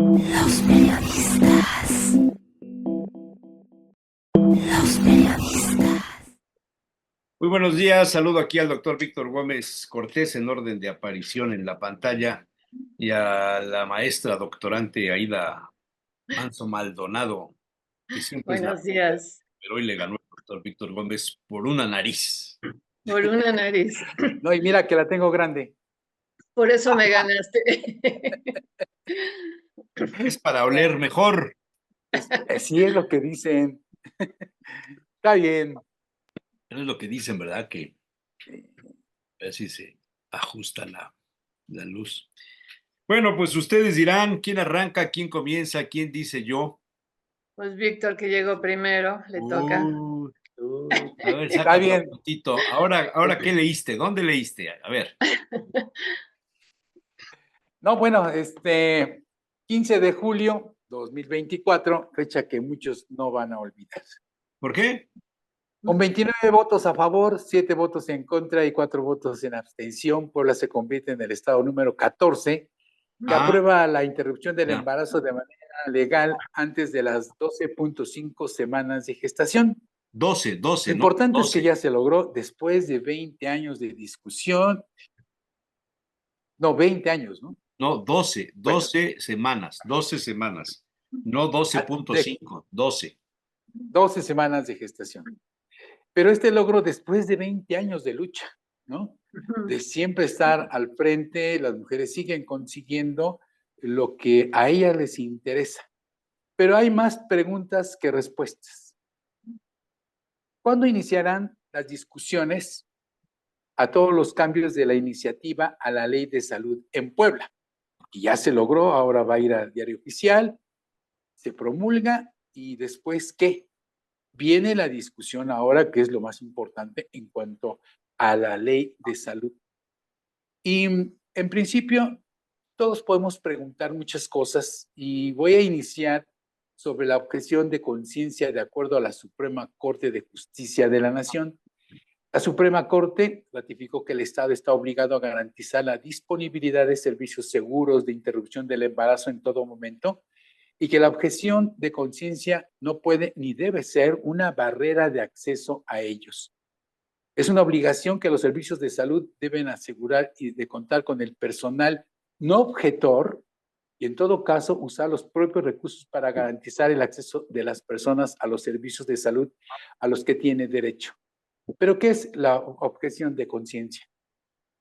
Los periodistas. Los periodistas. Muy buenos días, saludo aquí al doctor Víctor Gómez Cortés en orden de aparición en la pantalla y a la maestra doctorante Aida Manso Maldonado, que siempre es la Buenos días. pero hoy le ganó el doctor Víctor Gómez por una nariz. Por una nariz. No, y mira que la tengo grande. Por eso me ganaste. Es para oler mejor. Así es lo que dicen. Está bien. Pero es lo que dicen, ¿verdad? Que así se ajusta la luz. Bueno, pues ustedes dirán quién arranca, quién comienza, quién dice yo. Pues Víctor, que llegó primero, le toca. A ver, Está saca bien. un poquito. Ahora, ¿qué leíste? ¿Dónde leíste? A ver. No, bueno, 15 de julio 2024, fecha que muchos no van a olvidar. ¿Por qué? Con 29 votos a favor, 7 votos en contra y 4 votos en abstención, Puebla se convierte en el estado número 14 que aprueba la interrupción del embarazo de manera legal antes de las 12.5 semanas de gestación. 12, Lo importante es que ya se logró después de 20 años de discusión. No, 20 años, ¿no? No, 12 semanas, 12 semanas, no 12.5, 12. 12 semanas de gestación. Pero este logro después de 20 años de lucha, ¿no? De siempre estar al frente, las mujeres siguen consiguiendo lo que a ellas les interesa. Pero hay más preguntas que respuestas. ¿Cuándo iniciarán las discusiones a todos los cambios de la iniciativa a la Ley de Salud en Puebla? Y ya se logró, ahora va a ir al diario oficial, se promulga y después, ¿qué? Viene la discusión ahora, que es lo más importante en cuanto a la Ley de Salud. Y en principio, todos podemos preguntar muchas cosas y voy a iniciar sobre la objeción de conciencia de acuerdo a la Suprema Corte de Justicia de la Nación. La Suprema Corte ratificó que el Estado está obligado a garantizar la disponibilidad de servicios seguros de interrupción del embarazo en todo momento y que la objeción de conciencia no puede ni debe ser una barrera de acceso a ellos. Es una obligación que los servicios de salud deben asegurar y de contar con el personal no objetor y en todo caso usar los propios recursos para garantizar el acceso de las personas a los servicios de salud a los que tiene derecho. ¿Pero qué es la objeción de conciencia?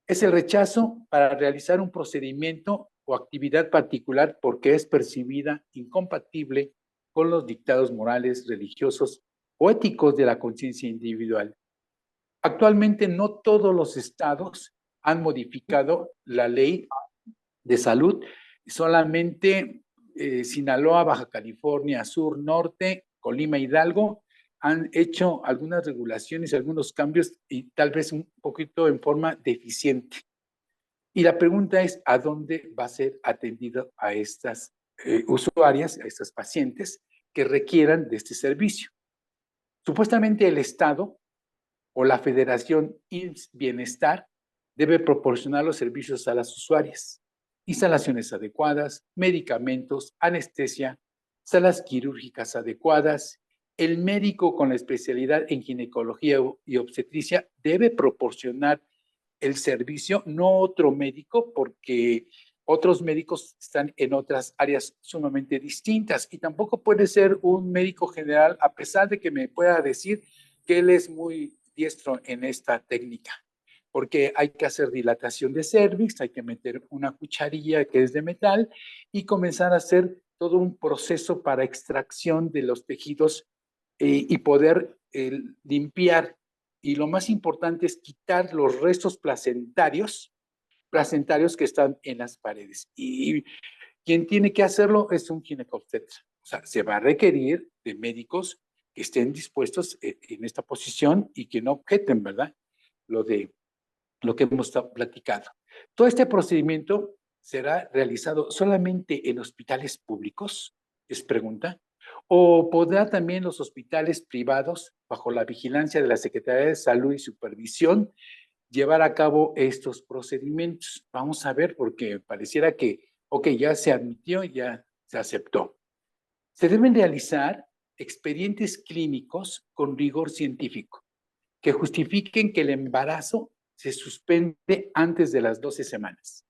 Es el rechazo para realizar un procedimiento o actividad particular porque es percibida incompatible con los dictados morales, religiosos o éticos de la conciencia individual. Actualmente no todos los estados han modificado la ley de salud, solamente Sinaloa, Baja California Sur, Norte, Colima, Hidalgo han hecho algunas regulaciones, algunos cambios y tal vez un poquito en forma deficiente. Y la pregunta es, ¿a dónde va a ser atendido a estas usuarias, a estas pacientes que requieran de este servicio? Supuestamente el Estado o la Federación IMSS Bienestar debe proporcionar los servicios a las usuarias, instalaciones adecuadas, medicamentos, anestesia, salas quirúrgicas adecuadas. El médico con la especialidad en ginecología y obstetricia debe proporcionar el servicio, no otro médico, porque otros médicos están en otras áreas sumamente distintas y tampoco puede ser un médico general, a pesar de que me pueda decir que él es muy diestro en esta técnica, porque hay que hacer dilatación de cervix, hay que meter una cucharilla que es de metal y comenzar a hacer todo un proceso para extracción de los tejidos y poder limpiar. Y lo más importante es quitar los restos placentarios que están en las paredes. Y quien tiene que hacerlo es un ginecobstetra. O sea, se va a requerir de médicos que estén dispuestos en esta posición y que no objeten, ¿verdad? Lo que hemos platicado. Todo este procedimiento será realizado solamente en hospitales públicos, es pregunta, o podrá también los hospitales privados, bajo la vigilancia de la Secretaría de Salud y Supervisión, llevar a cabo estos procedimientos. Vamos a ver, porque pareciera que, ok, ya se admitió, ya se aceptó. Se deben realizar expedientes clínicos con rigor científico que justifiquen que el embarazo se suspende antes de las 12 semanas,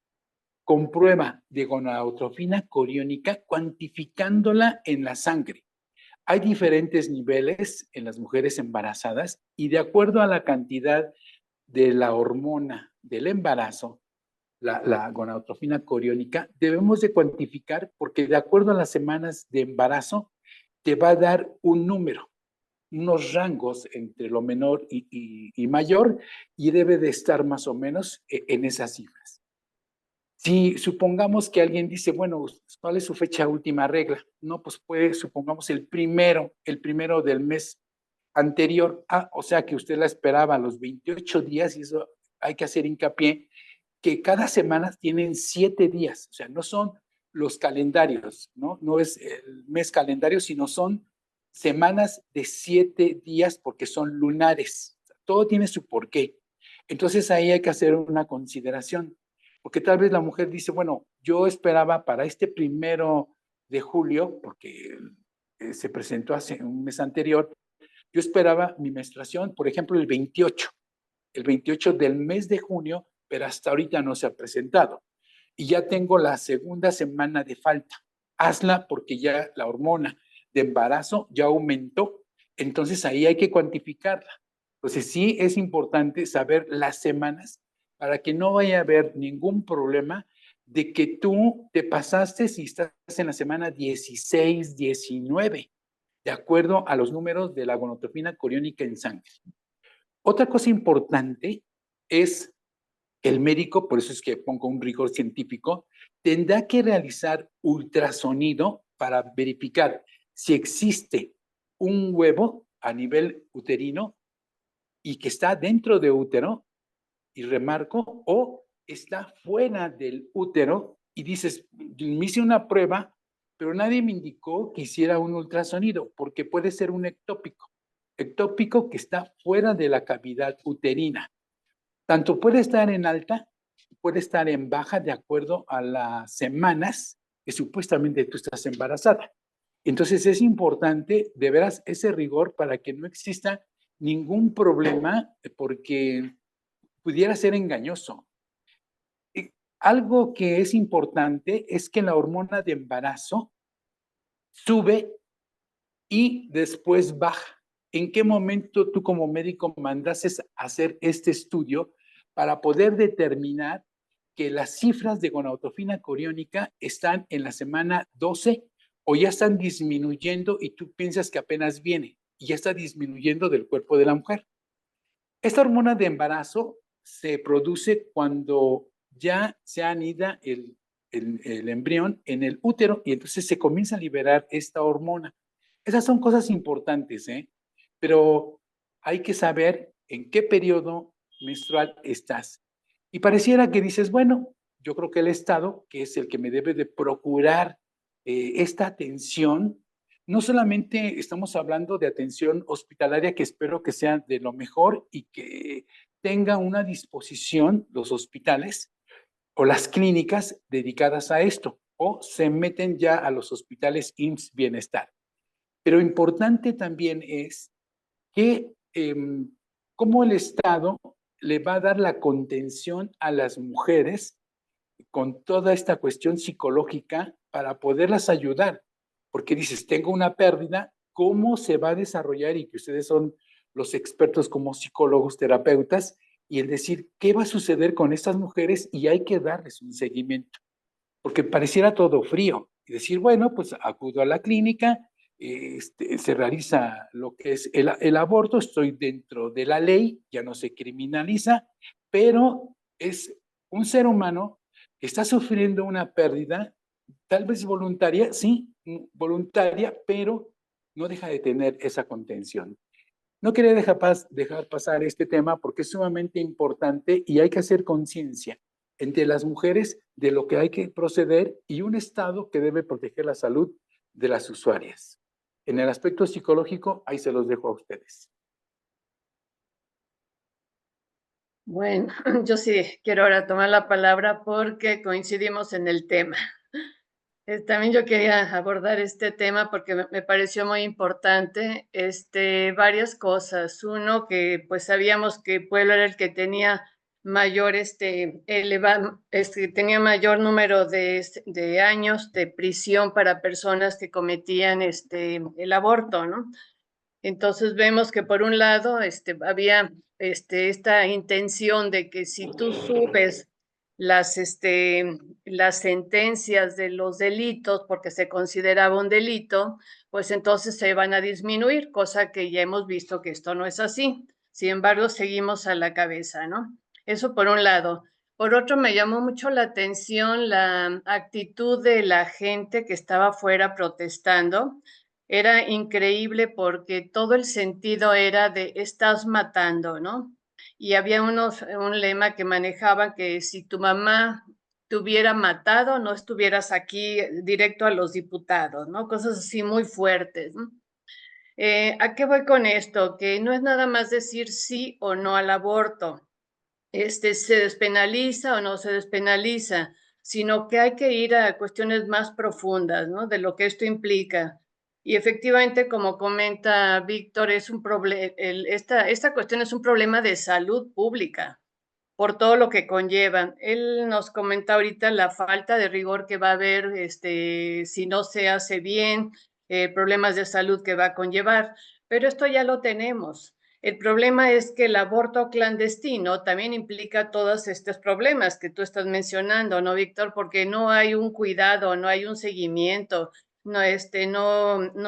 con prueba de gonadotrofina coriónica cuantificándola en la sangre. Hay diferentes niveles en las mujeres embarazadas y de acuerdo a la cantidad de la hormona del embarazo, la gonadotrofina coriónica, debemos de cuantificar porque de acuerdo a las semanas de embarazo te va a dar un número, unos rangos entre lo menor y mayor, y debe de estar más o menos en esas cifras. Si supongamos que alguien dice, bueno, ¿cuál es su fecha última regla? No, pues supongamos el primero del mes anterior. O sea que usted la esperaba a los 28 días, y eso hay que hacer hincapié, que cada semana tienen 7 días, o sea, no son los calendarios, ¿no? No es el mes calendario, sino son semanas de 7 días porque son lunares. Todo tiene su porqué. Entonces ahí hay que hacer una consideración, porque tal vez la mujer dice, bueno, yo esperaba para este 1 de julio, porque se presentó hace un mes anterior, yo esperaba mi menstruación, por ejemplo, el 28 del mes de junio, pero hasta ahorita no se ha presentado. Y ya tengo la segunda semana de falta. Hazla porque ya la hormona de embarazo ya aumentó. Entonces ahí hay que cuantificarla. Entonces sí es importante saber las semanas para que no vaya a haber ningún problema de que tú te pasaste si estás en la semana 16, 19, de acuerdo a los números de la gonadotrofina coriónica en sangre. Otra cosa importante es el médico, por eso es que pongo un rigor científico, tendrá que realizar ultrasonido para verificar si existe un huevo a nivel uterino y que está dentro de útero, y remarco, o está fuera del útero y dices, me hice una prueba, pero nadie me indicó que hiciera un ultrasonido, porque puede ser un ectópico que está fuera de la cavidad uterina. Tanto puede estar en alta, puede estar en baja de acuerdo a las semanas que supuestamente tú estás embarazada. Entonces es importante de veras ese rigor para que no exista ningún problema porque pudiera ser engañoso. Algo que es importante es que la hormona de embarazo sube y después baja. ¿En qué momento tú como médico mandases a hacer este estudio para poder determinar que las cifras de gonadotrofina coriónica están en la semana 12 o ya están disminuyendo y tú piensas que apenas viene y ya está disminuyendo del cuerpo de la mujer? Esta hormona de embarazo se produce cuando ya se anida el embrión en el útero y entonces se comienza a liberar esta hormona. Esas son cosas importantes, pero hay que saber en qué periodo menstrual estás. Y pareciera que dices, bueno, yo creo que el Estado, que es el que me debe de procurar esta atención, no solamente estamos hablando de atención hospitalaria, que espero que sea de lo mejor y que tenga una disposición los hospitales o las clínicas dedicadas a esto, o se meten ya a los hospitales IMSS Bienestar. Pero importante también es que cómo el Estado le va a dar la contención a las mujeres con toda esta cuestión psicológica para poderlas ayudar. Porque dices, tengo una pérdida, ¿cómo se va a desarrollar? Y que ustedes son los expertos como psicólogos, terapeutas, y el decir, ¿qué va a suceder con estas mujeres? Y hay que darles un seguimiento. Porque pareciera todo frío. Y decir, bueno, pues acudo a la clínica, se realiza lo que es el aborto, estoy dentro de la ley, ya no se criminaliza, pero es un ser humano que está sufriendo una pérdida, tal vez voluntaria, sí, voluntaria, pero no deja de tener esa contención. No quería dejar pasar este tema porque es sumamente importante y hay que hacer conciencia entre las mujeres de lo que hay que proceder y un Estado que debe proteger la salud de las usuarias. En el aspecto psicológico, ahí se los dejo a ustedes. Bueno, yo sí quiero ahora tomar la palabra porque coincidimos en el tema. También yo quería abordar este tema porque me pareció muy importante, varias cosas. Uno, que pues sabíamos que Puebla era el que tenía mayor, tenía mayor número de años de prisión para personas que cometían el aborto, ¿no? Entonces vemos que por un lado había esta intención de que si tú subes las, las sentencias de los delitos, porque se consideraba un delito, pues entonces se van a disminuir, cosa que ya hemos visto que esto no es así. Sin embargo, seguimos a la cabeza, ¿no? Eso por un lado. Por otro, me llamó mucho la atención la actitud de la gente que estaba afuera protestando. Era increíble porque todo el sentido era de estás matando, ¿no? Y había un lema que manejaban que si tu mamá te hubiera matado, no estuvieras aquí directo a los diputados, ¿no? Cosas así muy fuertes, ¿no? ¿A qué voy con esto? Que no es nada más decir sí o no al aborto, se despenaliza o no se despenaliza, sino que hay que ir a cuestiones más profundas, ¿no? De lo que esto implica. Y efectivamente, como comenta Víctor, es un problema, esta cuestión es un problema de salud pública por todo lo que conllevan. Él nos comenta ahorita la falta de rigor que va a haber si no se hace bien, problemas de salud que va a conllevar, pero esto ya lo tenemos. El problema es que el aborto clandestino también implica todos estos problemas que tú estás mencionando, ¿no, Víctor? Porque no hay un cuidado, no hay un seguimiento, no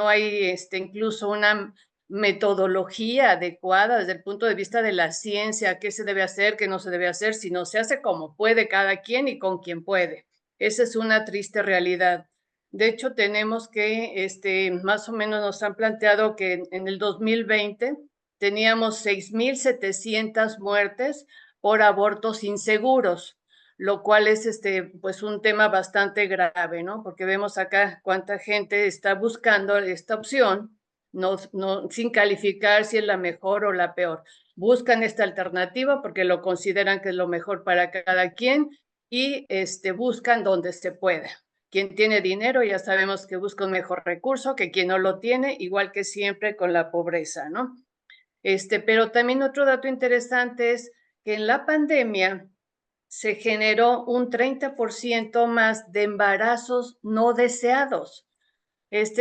hay incluso una metodología adecuada desde el punto de vista de la ciencia, qué se debe hacer, qué no se debe hacer, sino se hace como puede cada quien y con quien puede. Esa es una triste realidad. De hecho, tenemos que, más o menos nos han planteado que en el 2020 teníamos 6,700 muertes por abortos inseguros, lo cual es pues un tema bastante grave, ¿no? Porque vemos acá cuánta gente está buscando esta opción, sin calificar si es la mejor o la peor. Buscan esta alternativa porque lo consideran que es lo mejor para cada quien y buscan donde se pueda. Quien tiene dinero ya sabemos que busca un mejor recurso que quien no lo tiene, igual que siempre con la pobreza, ¿no? Pero también otro dato interesante es que en la pandemia se generó un 30% más de embarazos no deseados.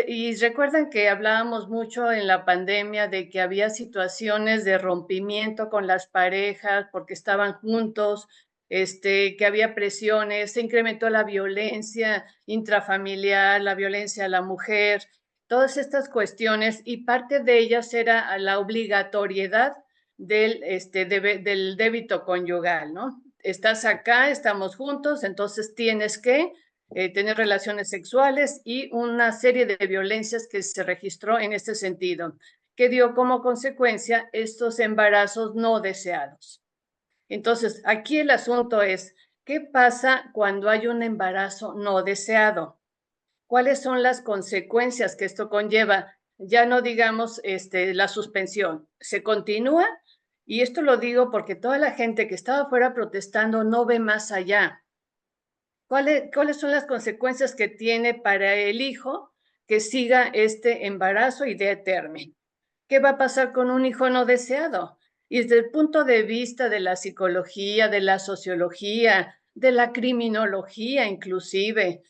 Y recuerdan que hablábamos mucho en la pandemia de que había situaciones de rompimiento con las parejas porque estaban juntos, que había presiones, se incrementó la violencia intrafamiliar, la violencia a la mujer, todas estas cuestiones, y parte de ellas era la obligatoriedad del débito conyugal, ¿no? Estás acá, estamos juntos, entonces tienes que tener relaciones sexuales y una serie de violencias que se registró en este sentido, que dio como consecuencia estos embarazos no deseados. Entonces, aquí el asunto es, ¿qué pasa cuando hay un embarazo no deseado? ¿Cuáles son las consecuencias que esto conlleva? Ya no digamos la suspensión, se continúa, y esto lo digo porque toda la gente que estaba afuera protestando no ve más allá. ¿Cuáles son las consecuencias que tiene para el hijo que siga este embarazo y dé término? ¿Qué va a pasar con un hijo no deseado? Y desde el punto de vista de la psicología, de la sociología, de la criminología inclusive,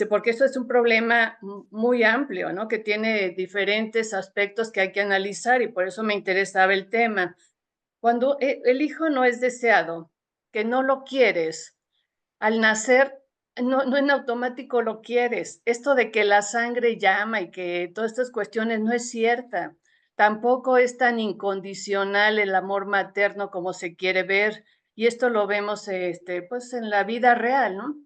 porque esto es un problema muy amplio, ¿no? Que tiene diferentes aspectos que hay que analizar y por eso me interesaba el tema. Cuando el hijo no es deseado, que no lo quieres, al nacer, no en automático lo quieres. Esto de que la sangre llama y que todas estas cuestiones no es cierta. Tampoco es tan incondicional el amor materno como se quiere ver. Y esto lo vemos pues en la vida real, ¿no?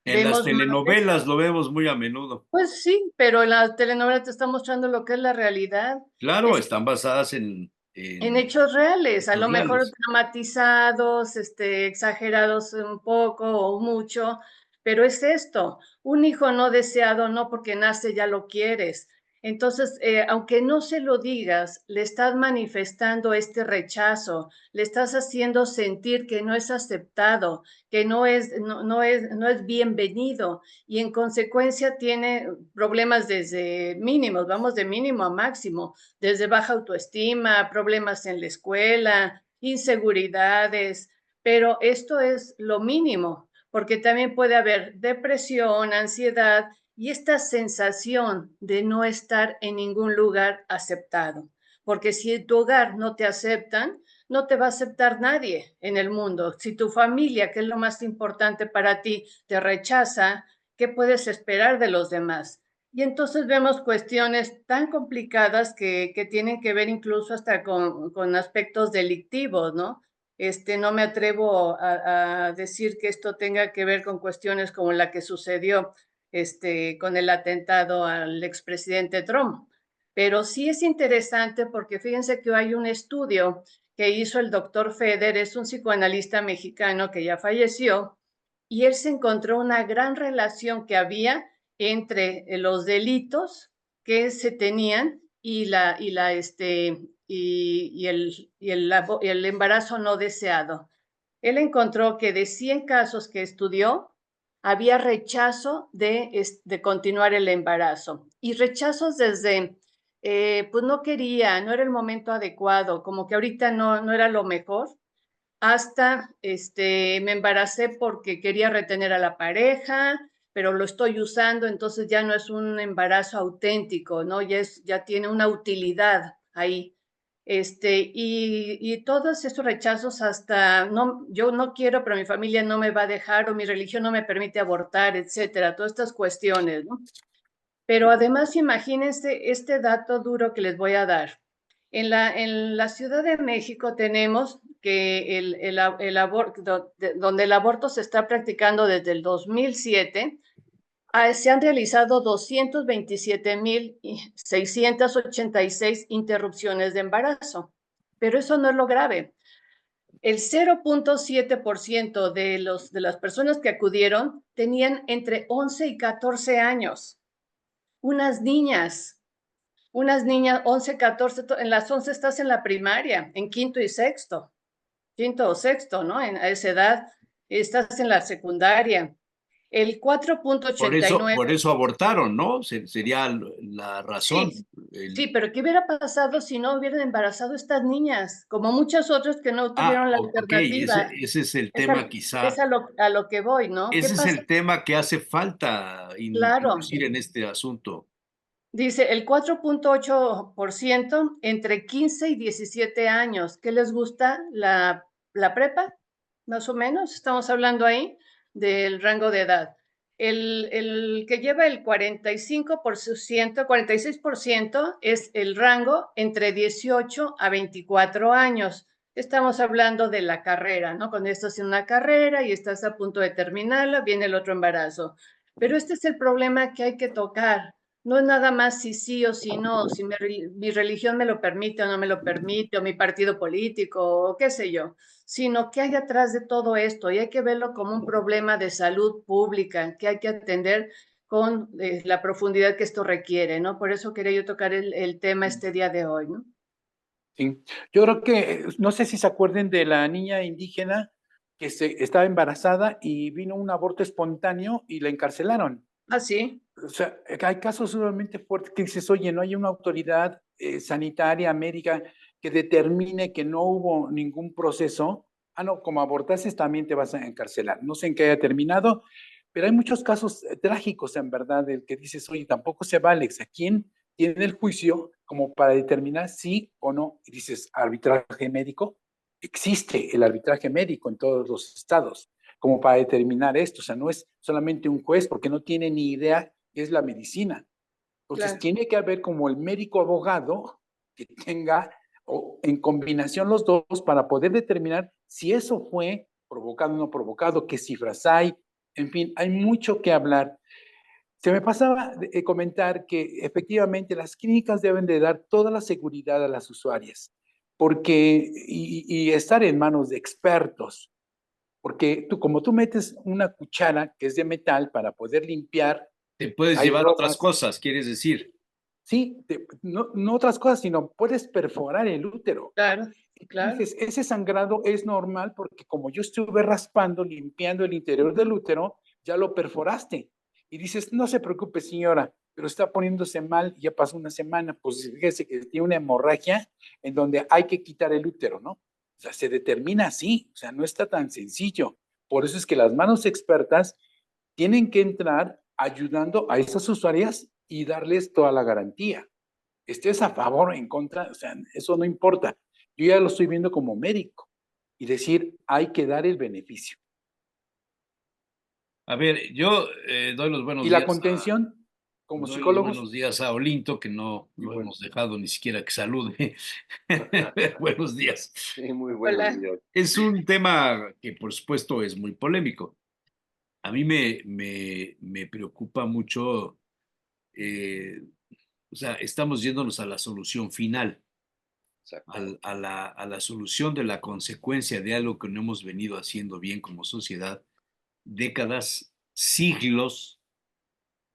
En las Vemos madres, telenovelas lo vemos muy a menudo. pues sí, pero en la telenovela te está mostrando lo que es la realidad. Claro, están basadas En hechos reales, a hechos lo mejor reales. dramatizados, exagerados un poco o mucho, pero es esto, un hijo no deseado no porque nace ya lo quieres, Entonces, aunque no se lo digas, le estás manifestando este rechazo, le estás haciendo sentir que no es aceptado, que no es bienvenido y en consecuencia tiene problemas desde mínimos, vamos de mínimo a máximo, desde baja autoestima, problemas en la escuela, inseguridades, pero esto es lo mínimo, porque también puede haber depresión, ansiedad y esta sensación de no estar en ningún lugar aceptado. Porque si en tu hogar no te aceptan, no te va a aceptar nadie en el mundo. Si tu familia, que es lo más importante para ti, te rechaza, ¿qué puedes esperar de los demás? Y entonces vemos cuestiones tan complicadas que tienen que ver incluso hasta con aspectos delictivos, ¿no? No me atrevo a decir que esto tenga que ver con cuestiones como la que sucedió con el atentado al expresidente Trump. Pero sí es interesante porque fíjense que hay un estudio que hizo el doctor Feder, es un psicoanalista mexicano que ya falleció, y él se encontró una gran relación que había entre los delitos que se tenían y el embarazo no deseado. Él encontró que de 100 casos que estudió, había rechazo de continuar el embarazo y rechazos desde, pues no quería, no era el momento adecuado, como que ahorita no era lo mejor, hasta me embaracé porque quería retener a la pareja, pero lo estoy usando, entonces ya no es un embarazo auténtico, ¿no? Ya tiene una utilidad ahí. Y todos estos rechazos hasta, no, yo no quiero, pero mi familia no me va a dejar, o mi religión no me permite abortar, etcétera, todas estas cuestiones, ¿no? Pero además, imagínense este dato duro que les voy a dar. En la Ciudad de México tenemos que donde el aborto se está practicando desde el 2007, se han realizado 227,686 interrupciones de embarazo. Pero eso no es lo grave. El 0.7% de las personas que acudieron tenían entre 11 y 14 años. Unas niñas, 11, 14, en las 11 estás en la primaria, en quinto o sexto, ¿no? A esa edad estás en la secundaria. El 4.89. Por eso abortaron, ¿no? Sería la razón. Sí, pero ¿qué hubiera pasado si no hubieran embarazado estas niñas? Como muchos otros que no tuvieron la alternativa. Ese es el tema quizá. Es a lo que voy, ¿no? Ese ¿Qué es pasa? el tema que hace falta Claro. introducir en este asunto. Dice el 4.8% entre 15 y 17 años. ¿Qué les gusta? La prepa, más o menos. Estamos hablando ahí del rango de edad. El que lleva el 45%, 46% es el rango entre 18 a 24 años. Estamos hablando de la carrera, ¿no? Cuando estás en una carrera y estás a punto de terminarla, viene el otro embarazo. Pero este es el problema que hay que tocar. No es nada más si sí o si no, si mi religión me lo permite o no me lo permite, o mi partido político, o qué sé yo, sino que hay atrás de todo esto y hay que verlo como un problema de salud pública que hay que atender con la profundidad que esto requiere, ¿no? Por eso quería yo tocar el tema este día de hoy, ¿no? Sí. Yo creo que, no sé si se acuerden de la niña indígena que estaba embarazada y vino un aborto espontáneo y la encarcelaron. Ah, sí. O sea, hay casos sumamente fuertes que dices, oye, no hay una autoridad sanitaria, médica, que determine que no hubo ningún proceso. Ah, no, como abortases también te vas a encarcelar. No sé en qué haya terminado, pero hay muchos casos trágicos, en verdad, del que dices, oye, tampoco se vale. ¿A quién tiene el juicio como para determinar sí o no? Y dices, arbitraje médico. Existe el arbitraje médico en todos los estados como para determinar esto. O sea, no es solamente un juez porque no tiene ni idea qué es la medicina. Entonces, Claro. tiene que haber como el médico abogado que tenga o en combinación los dos para poder determinar si eso fue provocado o no provocado, qué cifras hay. En fin, hay mucho que hablar. Se me pasaba comentar que efectivamente las clínicas deben de dar toda la seguridad a las usuarias porque, y estar en manos de expertos, porque como tú metes una cuchara que es de metal para poder limpiar, te puedes hay llevar bromas, otras cosas, quieres decir. Sí, no otras cosas, sino puedes perforar el útero. Claro, claro. Entonces, ese sangrado es normal porque como yo estuve raspando, limpiando el interior del útero, ya lo perforaste. Y dices, no se preocupe, señora, pero está poniéndose mal, ya pasó una semana, pues fíjese que tiene una hemorragia en donde hay que quitar el útero, ¿no? O sea, se determina así, o sea, no está tan sencillo. Por eso es que las manos expertas tienen que entrar ayudando a esas usuarias y darles toda la garantía. Estés a favor o en contra, o sea, eso no importa. Yo ya lo estoy viendo como médico y decir, hay que dar el beneficio. A ver, yo doy los buenos Y la días contención, como doy los psicólogos, buenos días a Olinto, que no Y lo bueno. hemos dejado ni siquiera que salude. Buenos días. Sí, muy buenos Hola. días. Es un tema que, por supuesto, es muy polémico. A mí me preocupa mucho, eh, o sea, estamos yéndonos a la solución final, Exacto. a la solución de la consecuencia de algo que no hemos venido haciendo bien como sociedad, décadas, siglos.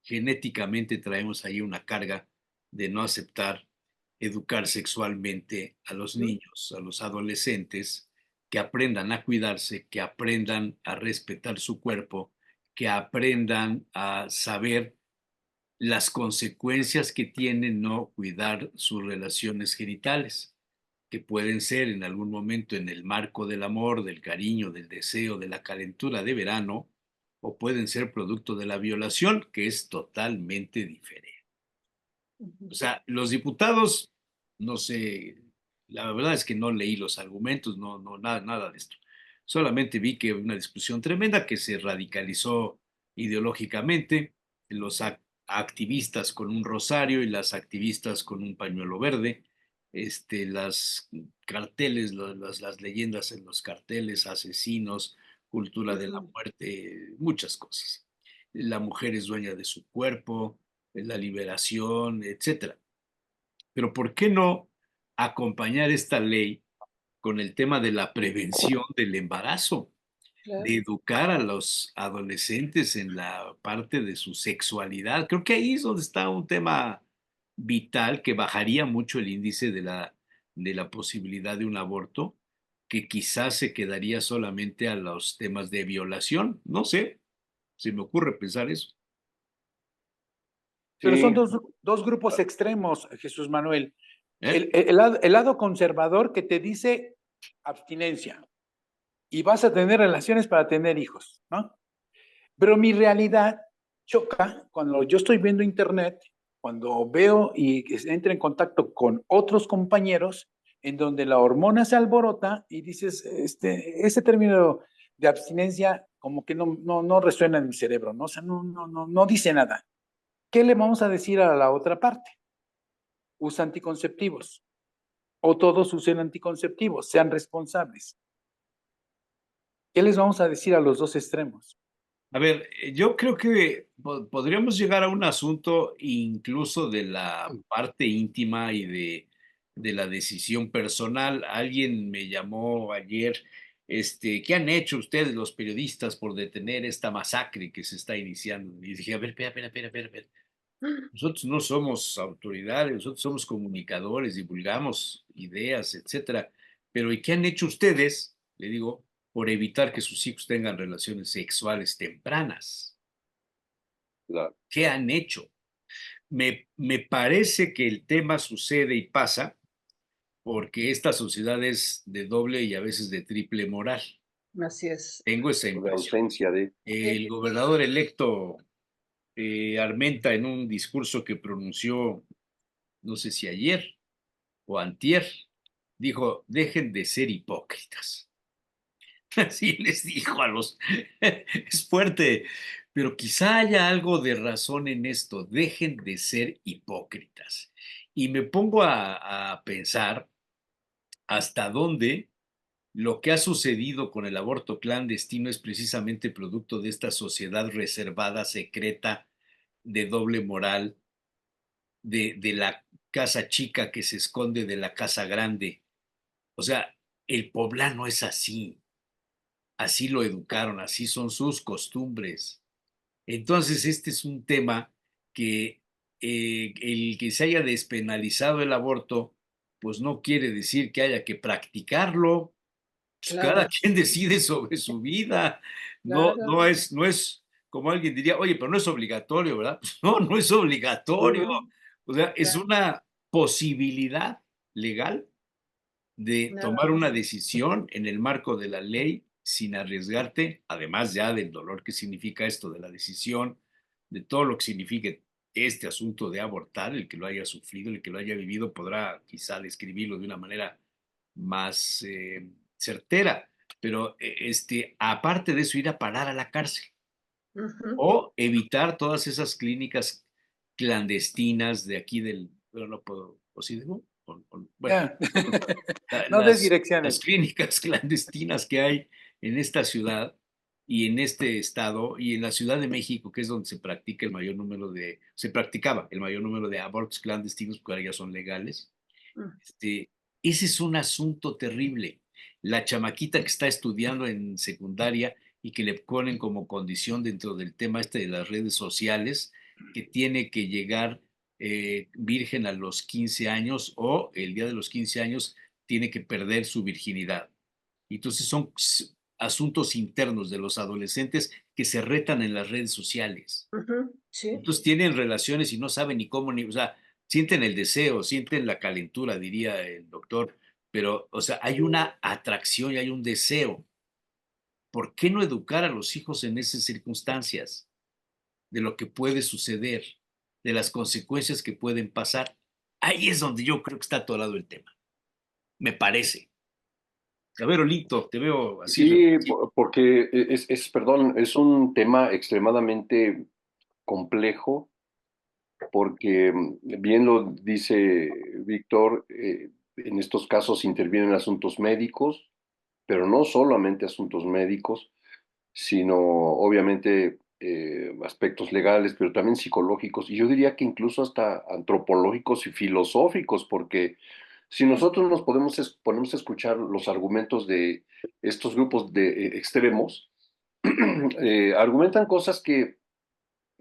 Genéticamente traemos ahí una carga de no aceptar educar sexualmente a los niños, a los adolescentes, que aprendan a cuidarse, que aprendan a respetar su cuerpo, que aprendan a saber las consecuencias que tiene no cuidar sus relaciones genitales, que pueden ser en algún momento en el marco del amor, del cariño, del deseo, de la calentura de verano, o pueden ser producto de la violación, que es totalmente diferente. O sea, los diputados, no sé, la verdad es que no leí los argumentos, nada de esto. Solamente vi que una discusión tremenda que se radicalizó ideológicamente, los activistas con un rosario y las activistas con un pañuelo verde, las carteles, las leyendas en los carteles, asesinos, cultura de la muerte, muchas cosas. La mujer es dueña de su cuerpo, la liberación, etcétera. Pero ¿por qué no acompañar esta ley con el tema de la prevención del embarazo, Claro. de educar a los adolescentes en la parte de su sexualidad? Creo que ahí es donde está un tema vital que bajaría mucho el índice de la posibilidad de un aborto, que quizás se quedaría solamente a los temas de violación. No sé, se me ocurre pensar eso. pero son Sí, dos grupos extremos, Jesús Manuel. ¿Eh? El lado conservador que te dice abstinencia y vas a tener relaciones para tener hijos, ¿no? Pero mi realidad choca cuando yo estoy viendo internet, cuando veo y entro en contacto con otros compañeros en donde la hormona se alborota y dices, ese término de abstinencia como que no resuena en mi cerebro, ¿no? O sea, no dice nada. ¿Qué le vamos a decir a la otra parte? Usa anticonceptivos o todos usen anticonceptivos, sean responsables. ¿Qué les vamos a decir a los dos extremos? A ver, yo creo que podríamos llegar a un asunto incluso de la parte íntima y de la decisión personal. Alguien me llamó ayer, ¿qué han hecho ustedes los periodistas por detener esta masacre que se está iniciando? Y dije, a ver, espera. Nosotros no somos autoridades, nosotros somos comunicadores, divulgamos ideas, etcétera. Pero ¿y qué han hecho ustedes? Le digo, por evitar que sus hijos tengan relaciones sexuales tempranas. claro. ¿Qué han hecho? Me parece que el tema sucede y pasa porque esta sociedad es de doble y a veces de triple moral. Así es. Tengo esa Por la impresión. ausencia de. El gobernador electo Armenta, en un discurso que pronunció, no sé si ayer o antier, dijo, dejen de ser hipócritas. Así les dijo a los... Es fuerte, pero quizá haya algo de razón en esto. Dejen de ser hipócritas. Y me pongo a pensar hasta dónde lo que ha sucedido con el aborto clandestino es precisamente producto de esta sociedad reservada, secreta, de doble moral, de la casa chica que se esconde de la casa grande. O sea, el poblano es así. Así lo educaron, así son sus costumbres. Entonces, este es un tema que el que se haya despenalizado el aborto, pues no quiere decir que haya que practicarlo. Pues cada Claro, quien decide sobre su vida. No, claro. no es como alguien diría, oye, pero no es obligatorio, ¿verdad? Pues no, no es obligatorio. No, O sea, es claro, una posibilidad legal de nada tomar una más. decisión en el marco de la ley sin arriesgarte, además ya del dolor que significa esto de la decisión, de todo lo que signifique este asunto de abortar, el que lo haya sufrido, el que lo haya vivido, podrá quizá describirlo de una manera más certera, pero aparte de eso, ir a parar a la cárcel Ujú. o evitar todas esas clínicas clandestinas de aquí bueno, no puedo, o sí digo, bueno, Ya. la- No des las, las direcciones. clínicas clandestinas que hay en esta ciudad y en este estado y en la Ciudad de México, que es donde se practicaba el mayor número de abortos clandestinos, porque ahora ya son legales. Mm. este, Ese es un asunto terrible. La chamaquita que está estudiando en secundaria y que le ponen como condición dentro del tema de las redes sociales, que tiene que llegar virgen a los 15 años o el día de los 15 años tiene que perder su virginidad. Entonces son asuntos internos de los adolescentes que se retan en las redes sociales. Ujú. Sí, Entonces tienen relaciones y no saben ni cómo, o sea, sienten el deseo, sienten la calentura, diría el doctor, pero, o sea, hay una atracción y hay un deseo. ¿Por qué no educar a los hijos en esas circunstancias de lo que puede suceder, de las consecuencias que pueden pasar? Ahí es donde yo creo que está atorado el tema, me parece. A ver, Olito, te veo así Sí, reflexivo. porque perdón, es un tema extremadamente complejo, porque bien lo dice Víctor, en estos casos intervienen asuntos médicos, pero no solamente asuntos médicos, sino obviamente aspectos legales, pero también psicológicos, y yo diría que incluso hasta antropológicos y filosóficos, porque si nosotros ponemos a escuchar los argumentos de estos grupos de extremos, argumentan cosas que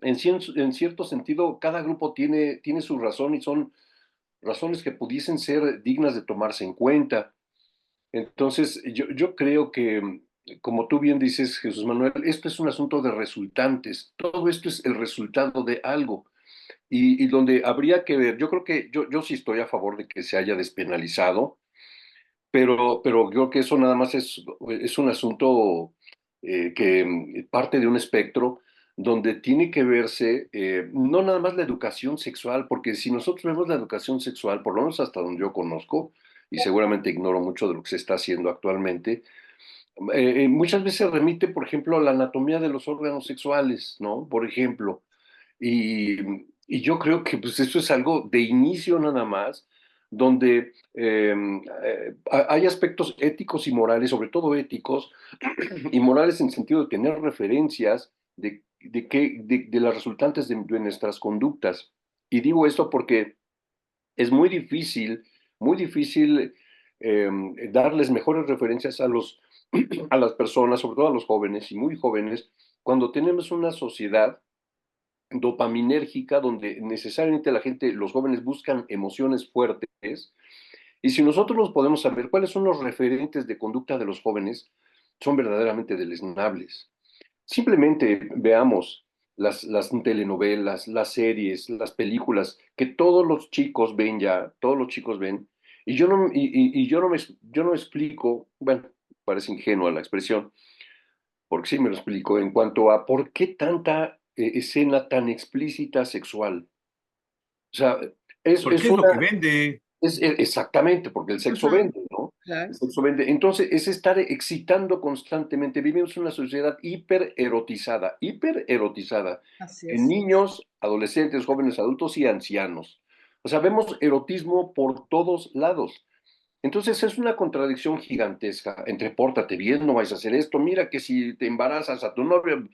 en cierto sentido cada grupo tiene su razón y son razones que pudiesen ser dignas de tomarse en cuenta. Entonces, yo creo que, como tú bien dices, Jesús Manuel, esto es un asunto de resultantes. Todo esto es el resultado de algo. Y donde habría que ver, yo creo que yo sí estoy a favor de que se haya despenalizado, pero creo que eso nada más es un asunto que parte de un espectro donde tiene que verse no nada más la educación sexual, porque si nosotros vemos la educación sexual, por lo menos hasta donde yo conozco, y seguramente ignoro mucho de lo que se está haciendo actualmente, muchas veces remite, por ejemplo, a la anatomía de los órganos sexuales, ¿no? Por ejemplo, y, y yo creo que pues eso es algo de inicio nada más, donde hay aspectos éticos y morales, sobre todo éticos, y morales en sentido de tener referencias de las resultantes de nuestras conductas. Y digo esto porque es muy difícil darles mejores referencias a las personas, sobre todo a los jóvenes y muy jóvenes, cuando tenemos una sociedad dopaminérgica donde necesariamente la gente, los jóvenes buscan emociones fuertes. Y si nosotros nos podemos saber cuáles son los referentes de conducta de los jóvenes, son verdaderamente deleznables. Simplemente veamos las telenovelas, las series, las películas que todos los chicos ven ya, todos los chicos ven, y yo no explico, bueno, parece ingenua la expresión, porque sí me lo explico, en cuanto a por qué tanta escena tan explícita sexual. O sea, Porque es es lo que una, vende. exactamente, porque el sexo ujú, vende, ¿no? El claro, sexo vende. Entonces, es estar excitando constantemente. Vivimos en una sociedad hiper erotizada, así en es. niños, adolescentes, jóvenes, adultos y ancianos. O sea, vemos erotismo por todos lados. Entonces es una contradicción gigantesca entre pórtate bien, no vais a hacer esto, mira que si te embarazas a tu novio,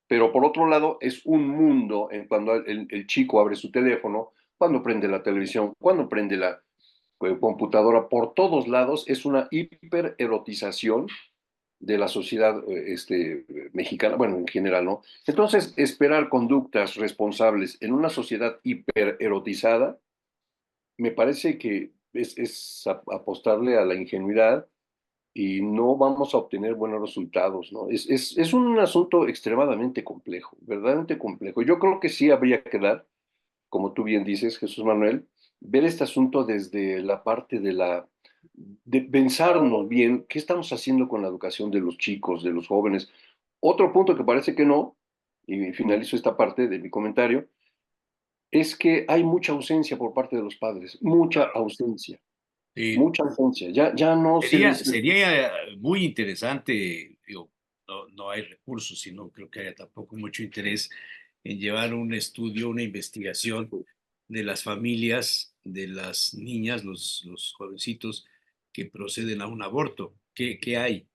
pero por otro lado es un mundo en cuando el chico abre su teléfono, cuando prende la televisión, cuando prende la computadora, por todos lados es una hipererotización de la sociedad mexicana, bueno, en general, ¿no? Entonces, esperar conductas responsables en una sociedad hipererotizada, me parece que es apostarle a la ingenuidad y no vamos a obtener buenos resultados, ¿no? Es un asunto extremadamente complejo, verdaderamente complejo. Yo creo que sí habría que dar, como tú bien dices, Jesús Manuel, ver este asunto desde la parte de pensarnos bien qué estamos haciendo con la educación de los chicos, de los jóvenes. Otro punto que parece que no, y finalizo esta parte de mi comentario, es que hay mucha ausencia por parte de los padres, mucha Claro. ausencia, Sí. mucha ausencia. Ya no se les... Sería muy interesante, digo, no hay recursos, sino creo que haya tampoco mucho interés en llevar un estudio, una investigación de las familias, de las niñas, los jovencitos que proceden a un aborto. ¿Qué hay?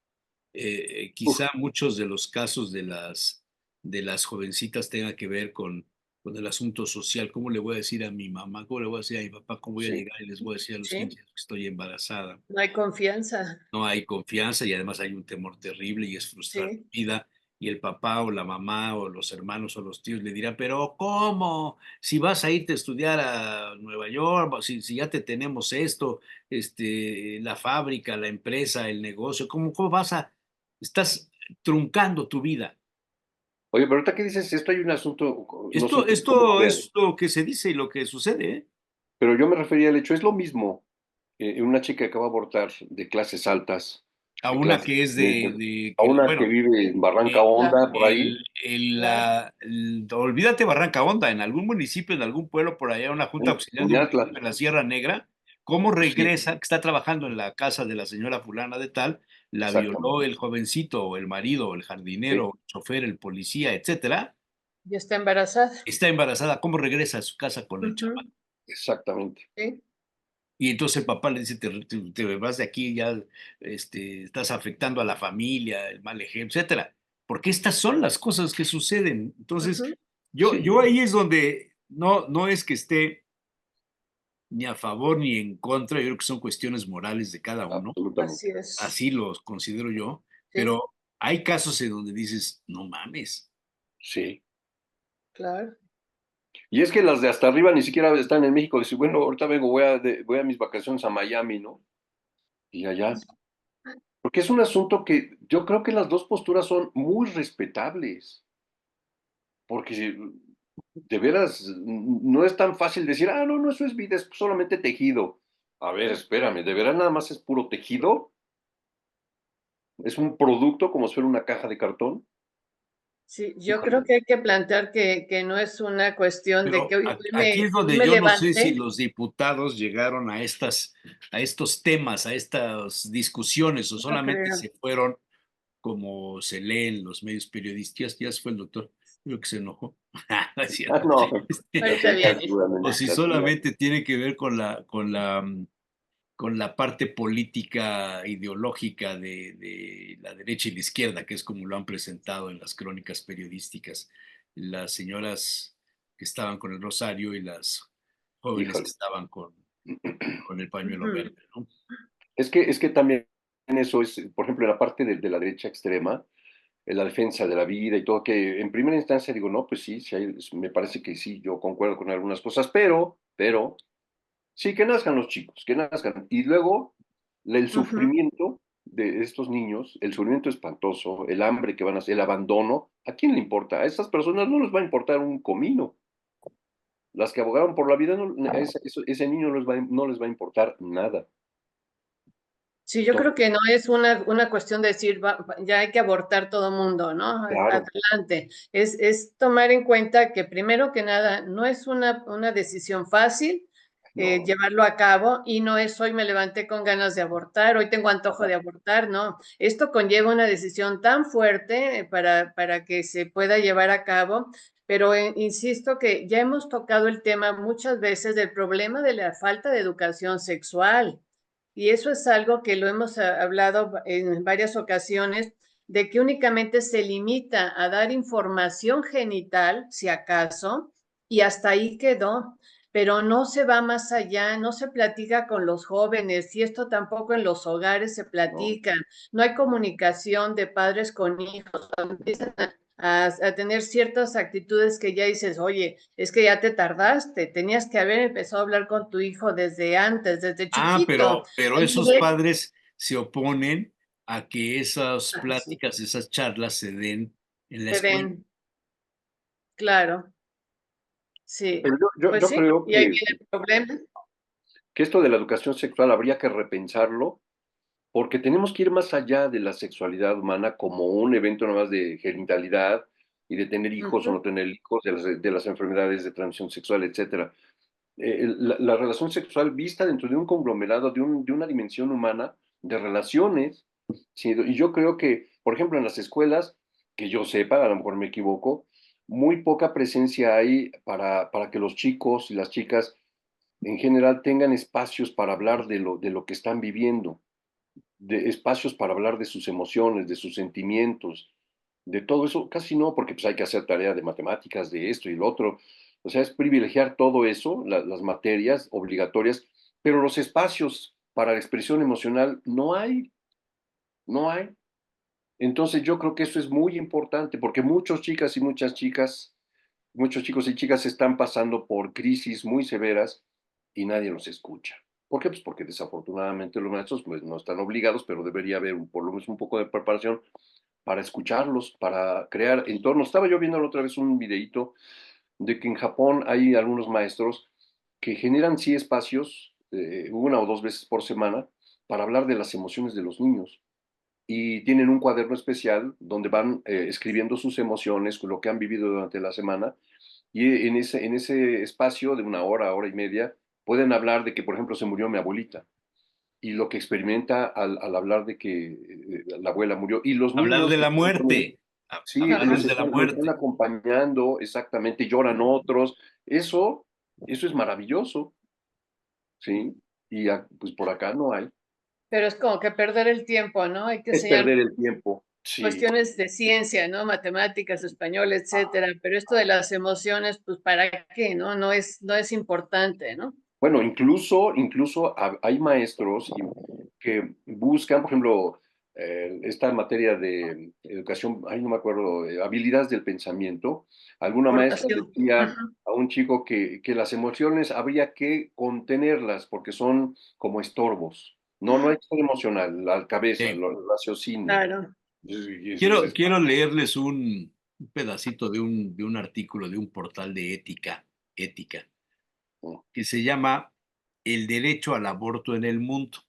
Uf, Quizá muchos de los casos de las jovencitas tengan que ver con el asunto social. ¿Cómo le voy a decir a mi mamá? ¿Cómo le voy a decir a mi papá? ¿Cómo voy a sí, llegar y les voy a decir a los Sí, 15 años que estoy embarazada? no hay confianza. No hay confianza y además hay un temor terrible y es frustrar tu Sí, vida. Y el papá o la mamá o los hermanos o los tíos le dirán, pero ¿cómo? Si vas a irte a estudiar a Nueva York, si ya te tenemos esto, la fábrica, la empresa, el negocio, ¿cómo vas a? Estás truncando tu vida. oye, pero ahorita que dices esto hay un asunto, no sé Esto, tú cómo esto veas, es lo que se dice y lo que sucede, ¿eh? pero yo me refería al hecho, es lo mismo una chica que acaba de abortar de clases altas, A de una clases que es medias, de a que, una que bueno, vive en Barranca claro, Honda, por ahí, claro. olvídate Barranca Honda, en algún municipio, en algún pueblo por allá, una junta auxiliar en de un Yatla, municipio en la Sierra Negra, cómo sí, regresa, que está trabajando en la casa de la señora fulana de tal, la violó exactamente, el jovencito, o el marido, o el jardinero, sí, o el chofer, el policía, etcétera, Ya está embarazada. está embarazada, ¿cómo regresa a su casa con el Ujú, chaval? exactamente. sí, Y entonces el papá le dice, te vas de aquí, ya estás afectando a la familia, el mal ejemplo, etcétera. Porque estas son las cosas que suceden. Entonces, ujú, Sí, yo ahí es donde no es que esté ni a favor ni en contra, yo creo que son cuestiones morales de cada uno, así absolutamente, es. así los considero yo, Sí, pero hay casos en donde dices, no mames. sí. claro. Y es que las de hasta arriba ni siquiera están en México, decir, bueno, ahorita vengo, voy a mis vacaciones a Miami, ¿no? Y allá. Porque es un asunto que yo creo que las dos posturas son muy respetables, porque de veras no es tan fácil decir, no, no, eso es vida, es solamente tejido. A ver, espérame, ¿de veras nada más es puro tejido? ¿Es un producto como si fuera una caja de cartón? Sí, yo creo Híjole, que hay que plantear que no es una cuestión de Pero que hoy, aquí es hoy donde me yo no sé si levanté. los diputados llegaron a estos temas, a estas discusiones, o No solamente creo. se fueron como se lee en los medios periodísticos. Ya se fue el doctor, creo que se enojó. No es cierto. no, Ahorita viene. O si casi seguramente. solamente tiene que ver con la parte política ideológica de la derecha y la izquierda, que es como lo han presentado en las crónicas periodísticas, las señoras que estaban con el rosario y las jóvenes que Híjole. estaban con el pañuelo Ujú, verde, ¿no? Es que también eso es, por ejemplo, en la parte de la derecha extrema, en la defensa de la vida y todo, que en primera instancia digo, no, pues sí, sí me parece que sí, yo concuerdo con algunas cosas, pero, sí, que nazcan los chicos, que nazcan. Y luego, el ujú. sufrimiento de estos niños, el sufrimiento espantoso, el hambre que van a hacer, el abandono, ¿a quién le importa? A esas personas no les va a importar un comino. Las que abogaron por la vida, ese niño no les va a importar nada. Sí, yo creo Entonces, que no es una cuestión de decir, ya hay que abortar todo mundo, ¿no? claro, Adelante. Es tomar en cuenta que primero que nada, no es una decisión fácil no, llevarlo a cabo y no es hoy me levanté con ganas de abortar, hoy tengo antojo de abortar, no. Esto conlleva una decisión tan fuerte para que se pueda llevar a cabo, pero insisto que ya hemos tocado el tema muchas veces del problema de la falta de educación sexual. Y eso es algo que lo hemos hablado en varias ocasiones, de que únicamente se limita a dar información genital, si acaso, y hasta ahí quedó. pero no se va más allá, no se platica con los jóvenes y esto tampoco en los hogares se ¿no? platica, no hay comunicación de padres con hijos, cuando empiezan a tener ciertas actitudes que ya dices, oye, es que ya te tardaste, tenías que haber empezado a hablar con tu hijo desde antes, desde Ah, chiquito. pero En esos vez- padres se oponen a que esas Ah, sí, pláticas, esas charlas se den en la se escuela. den, claro, sí, Pero pues yo sí, creo y ahí viene el problema. que esto de la educación sexual habría que repensarlo porque tenemos que ir más allá de la sexualidad humana como un evento nada más de genitalidad y de tener hijos o Ujú. no tener hijos, de las enfermedades de transmisión sexual, etcétera. La relación sexual vista dentro de un conglomerado, de una dimensión humana de relaciones. Sí, y yo creo que, por ejemplo, en las escuelas, que yo sepa, a lo mejor me equivoco, muy poca presencia hay para que los chicos y las chicas en general tengan espacios para hablar de lo que están viviendo, de espacios para hablar de sus emociones, de sus sentimientos, de todo eso, casi no, porque pues hay que hacer tarea de matemáticas, de esto y lo otro. O sea, es privilegiar todo eso, las materias obligatorias, pero los espacios para la expresión emocional no hay, no hay. Entonces yo creo que eso es muy importante, porque muchas chicas y muchas chicas, muchos chicos y chicas están pasando por crisis muy severas y nadie los escucha. ¿Por qué? Pues porque desafortunadamente los maestros pues, no están obligados, pero debería haber por lo menos un poco de preparación para escucharlos, para crear entornos. Estaba yo viendo la otra vez un videíto de que en Japón hay algunos maestros que generan sí espacios, una o dos veces por semana, para hablar de las emociones de los niños. Y tienen un cuaderno especial donde van escribiendo sus emociones, lo que han vivido durante la semana, y en ese espacio de una hora, hora y media, pueden hablar de que, por ejemplo, se murió mi abuelita y lo que experimenta al hablar de que la abuela murió. Y los Hablar de niños, la muerte, sí, hablar de la lo están muerte. acompañando exactamente, lloran otros. Eso es maravilloso, ¿sí? Y pues por acá no hay. Pero es como que perder el tiempo, ¿no? Hay que Es enseñar perder el tiempo, sí. cuestiones de ciencia, ¿no? Matemáticas, español, etcétera, pero esto de las emociones, pues ¿para qué, no? No es importante, ¿no? Bueno, incluso hay maestros que buscan, por ejemplo, esta materia de educación, ay, no me acuerdo, habilidades del pensamiento. Alguna maestra Aportación. decía Ujú. a un chico que las emociones habría que contenerlas porque son como estorbos. No hay que ser emocional, la cabeza, Sí. el raciocinio. Claro. Quiero leerles un pedacito de un artículo de un portal de ética, que se llama El derecho al aborto en el mundo,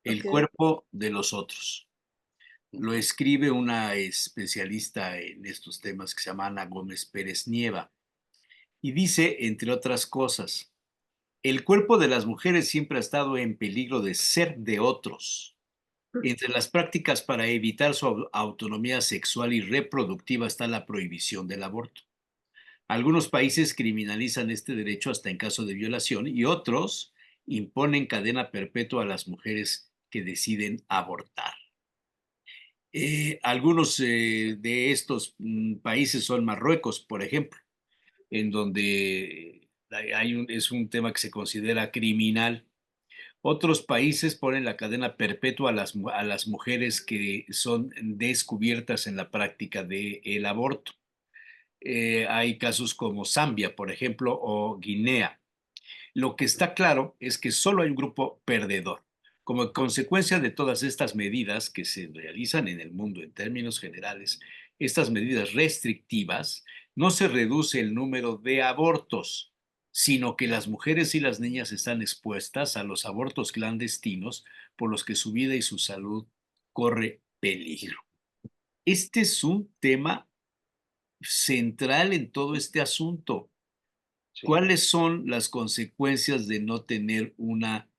el Ok. cuerpo de los otros. Lo escribe una especialista en estos temas que se llama Ana Gómez Pérez Nieva y dice, entre otras cosas, el cuerpo de las mujeres siempre ha estado en peligro de ser de otros. Entre las prácticas para evitar su autonomía sexual y reproductiva está la prohibición del aborto. Algunos países criminalizan este derecho hasta en caso de violación y otros imponen cadena perpetua a las mujeres que deciden abortar. Algunos de estos países son Marruecos, por ejemplo, en donde es un tema que se considera criminal. Otros países ponen la cadena perpetua a las mujeres que son descubiertas en la práctica del aborto. Hay casos como Zambia, por ejemplo, o Guinea. Lo que está claro es que solo hay un grupo perdedor. Como consecuencia de todas estas medidas que se realizan en el mundo en términos generales, estas medidas restrictivas, no se reduce el número de abortos, sino que las mujeres y las niñas están expuestas a los abortos clandestinos por los que su vida y su salud corre peligro. Este es un tema central en todo este asunto. Sí. ¿Cuáles son las consecuencias de no tener una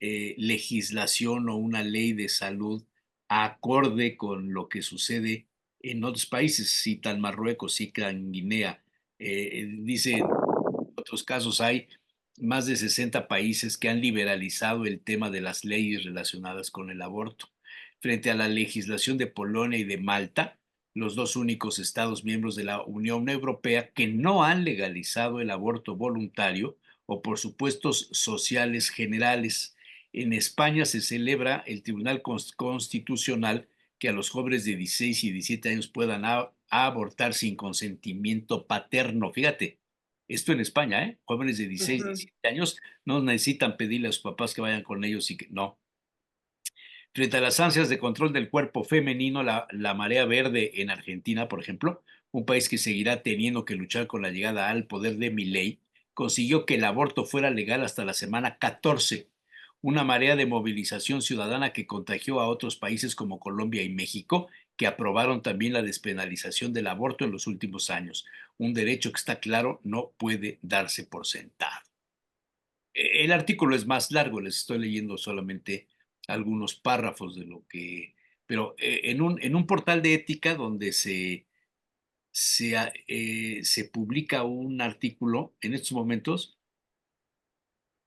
legislación o una ley de salud acorde con lo que sucede en otros países? Citan Marruecos, citan Guinea. Dicen, en otros casos hay más de 60 países que han liberalizado el tema de las leyes relacionadas con el aborto. Frente a la legislación de Polonia y de Malta, los dos únicos estados miembros de la Unión Europea que no han legalizado el aborto voluntario o por supuestos sociales generales. En España se celebra el Tribunal Constitucional que a los jóvenes de 16 y 17 años puedan abortar sin consentimiento paterno. Fíjate, esto en España, ¿eh? Jóvenes de 16 y 17 años no necesitan pedirle a sus papás que vayan con ellos y que no. Frente a las ansias de control del cuerpo femenino, la marea verde en Argentina, por ejemplo, un país que seguirá teniendo que luchar con la llegada al poder de Milei, consiguió que el aborto fuera legal hasta la semana 14, una marea de movilización ciudadana que contagió a otros países como Colombia y México, que aprobaron también la despenalización del aborto en los últimos años, un derecho que está claro no puede darse por sentado. El artículo es más largo, les estoy leyendo solamente algunos párrafos de lo que, pero en un portal de ética donde se publica un artículo en estos momentos,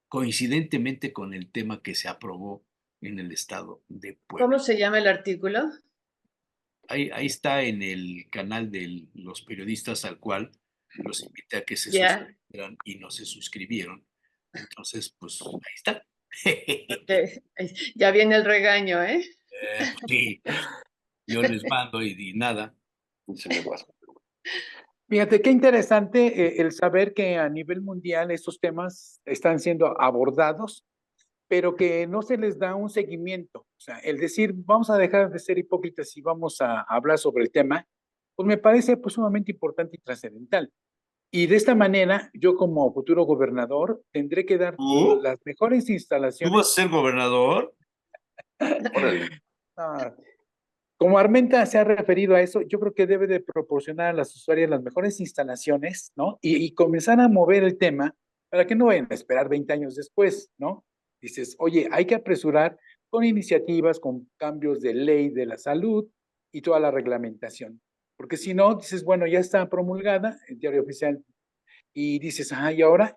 coincidentemente con el tema que se aprobó en el estado de ¿Cómo Puebla. se llama el artículo? Ahí está en el canal de los periodistas al cual los invité a que se Ya, suscribieran y no se suscribieron. Entonces, pues ahí está. ya viene el regaño, ¿eh? Sí, yo les mando y nada. Se me guasa. Fíjate qué interesante el saber que a nivel mundial estos temas están siendo abordados, pero que no se les da un seguimiento. O sea, el decir, vamos a dejar de ser hipócritas y vamos a hablar sobre el tema, pues me parece pues sumamente importante y trascendental. Y de esta manera, yo como futuro gobernador tendré que dar ¿Tú? las mejores ¿Tú instalaciones. vas a ser gobernador? Órale. Ah, como Armenta se ha referido a eso, yo creo que debe de proporcionar a las usuarias las mejores instalaciones, ¿no? Y comenzar a mover el tema para que no vayan a esperar 20 años después, ¿no? Dices, oye, hay que apresurar con iniciativas, con cambios de ley de la salud y toda la reglamentación. Porque si no, dices, bueno, ya está promulgada el diario oficial y dices, ¿y ahora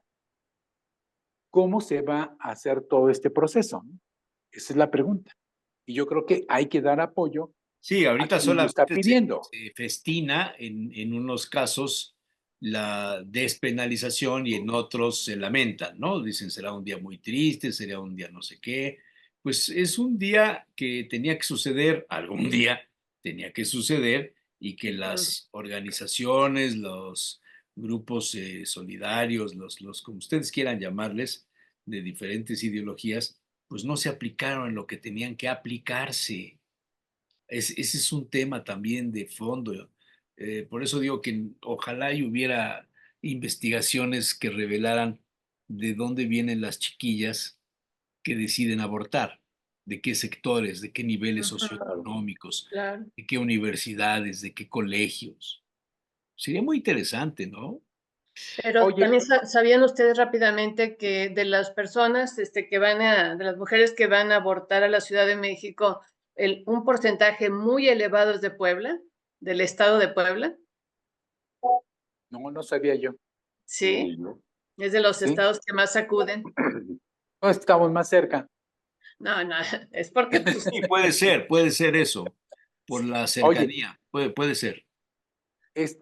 cómo se va a hacer todo este proceso? ¿No? Esa es la pregunta. Y yo creo que hay que dar apoyo Sí, a ahorita quien lo está solamente pidiendo. se festina en unos casos la despenalización y en otros se lamentan, ¿no? Dicen, será un día muy triste, será un día no sé qué. Pues es un día que tenía que suceder, algún día tenía que suceder y que las organizaciones, los grupos solidarios, como ustedes quieran llamarles, de diferentes ideologías, pues no se aplicaron en lo que tenían que aplicarse. Ese es un tema también de fondo. Por eso digo que ojalá y hubiera investigaciones que revelaran de dónde vienen las chiquillas que deciden abortar, de qué sectores, de qué niveles Claro. socioeconómicos, Claro. de qué universidades, de qué colegios. Sería muy interesante, ¿no? Pero Oye, también sabían ustedes rápidamente que de las personas de las mujeres que van a abortar a la Ciudad de México, un porcentaje muy elevado es de Puebla, del estado de Puebla. no, no sabía yo. Sí, ¿No? es de los Sí, estados que más acuden. no estamos más cerca. No, no, es porque pues, Sí, puede ser eso, por la Oye, cercanía, puede ser.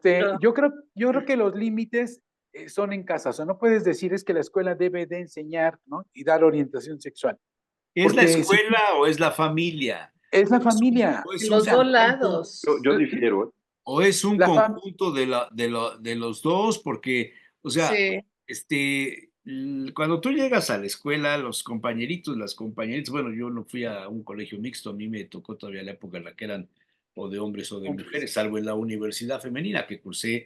pero yo creo que los límites son en casa. O sea, no puedes decir es que la escuela debe de enseñar, ¿no? Y dar orientación sexual. ¿Es la Porque si escuela o es la familia? es la ¿O es un, familia, o es de un o los sea, dos conjunto, lados. Yo difiero, ¿eh? o es un la fam conjunto de los dos? Porque, o sea, Sí, cuando tú llegas a la escuela, los compañeritos, las compañeritas, bueno, yo no fui a un colegio mixto, a mí me tocó todavía la época en la que eran o de hombres o de hombres. mujeres, salvo en la universidad femenina que cursé,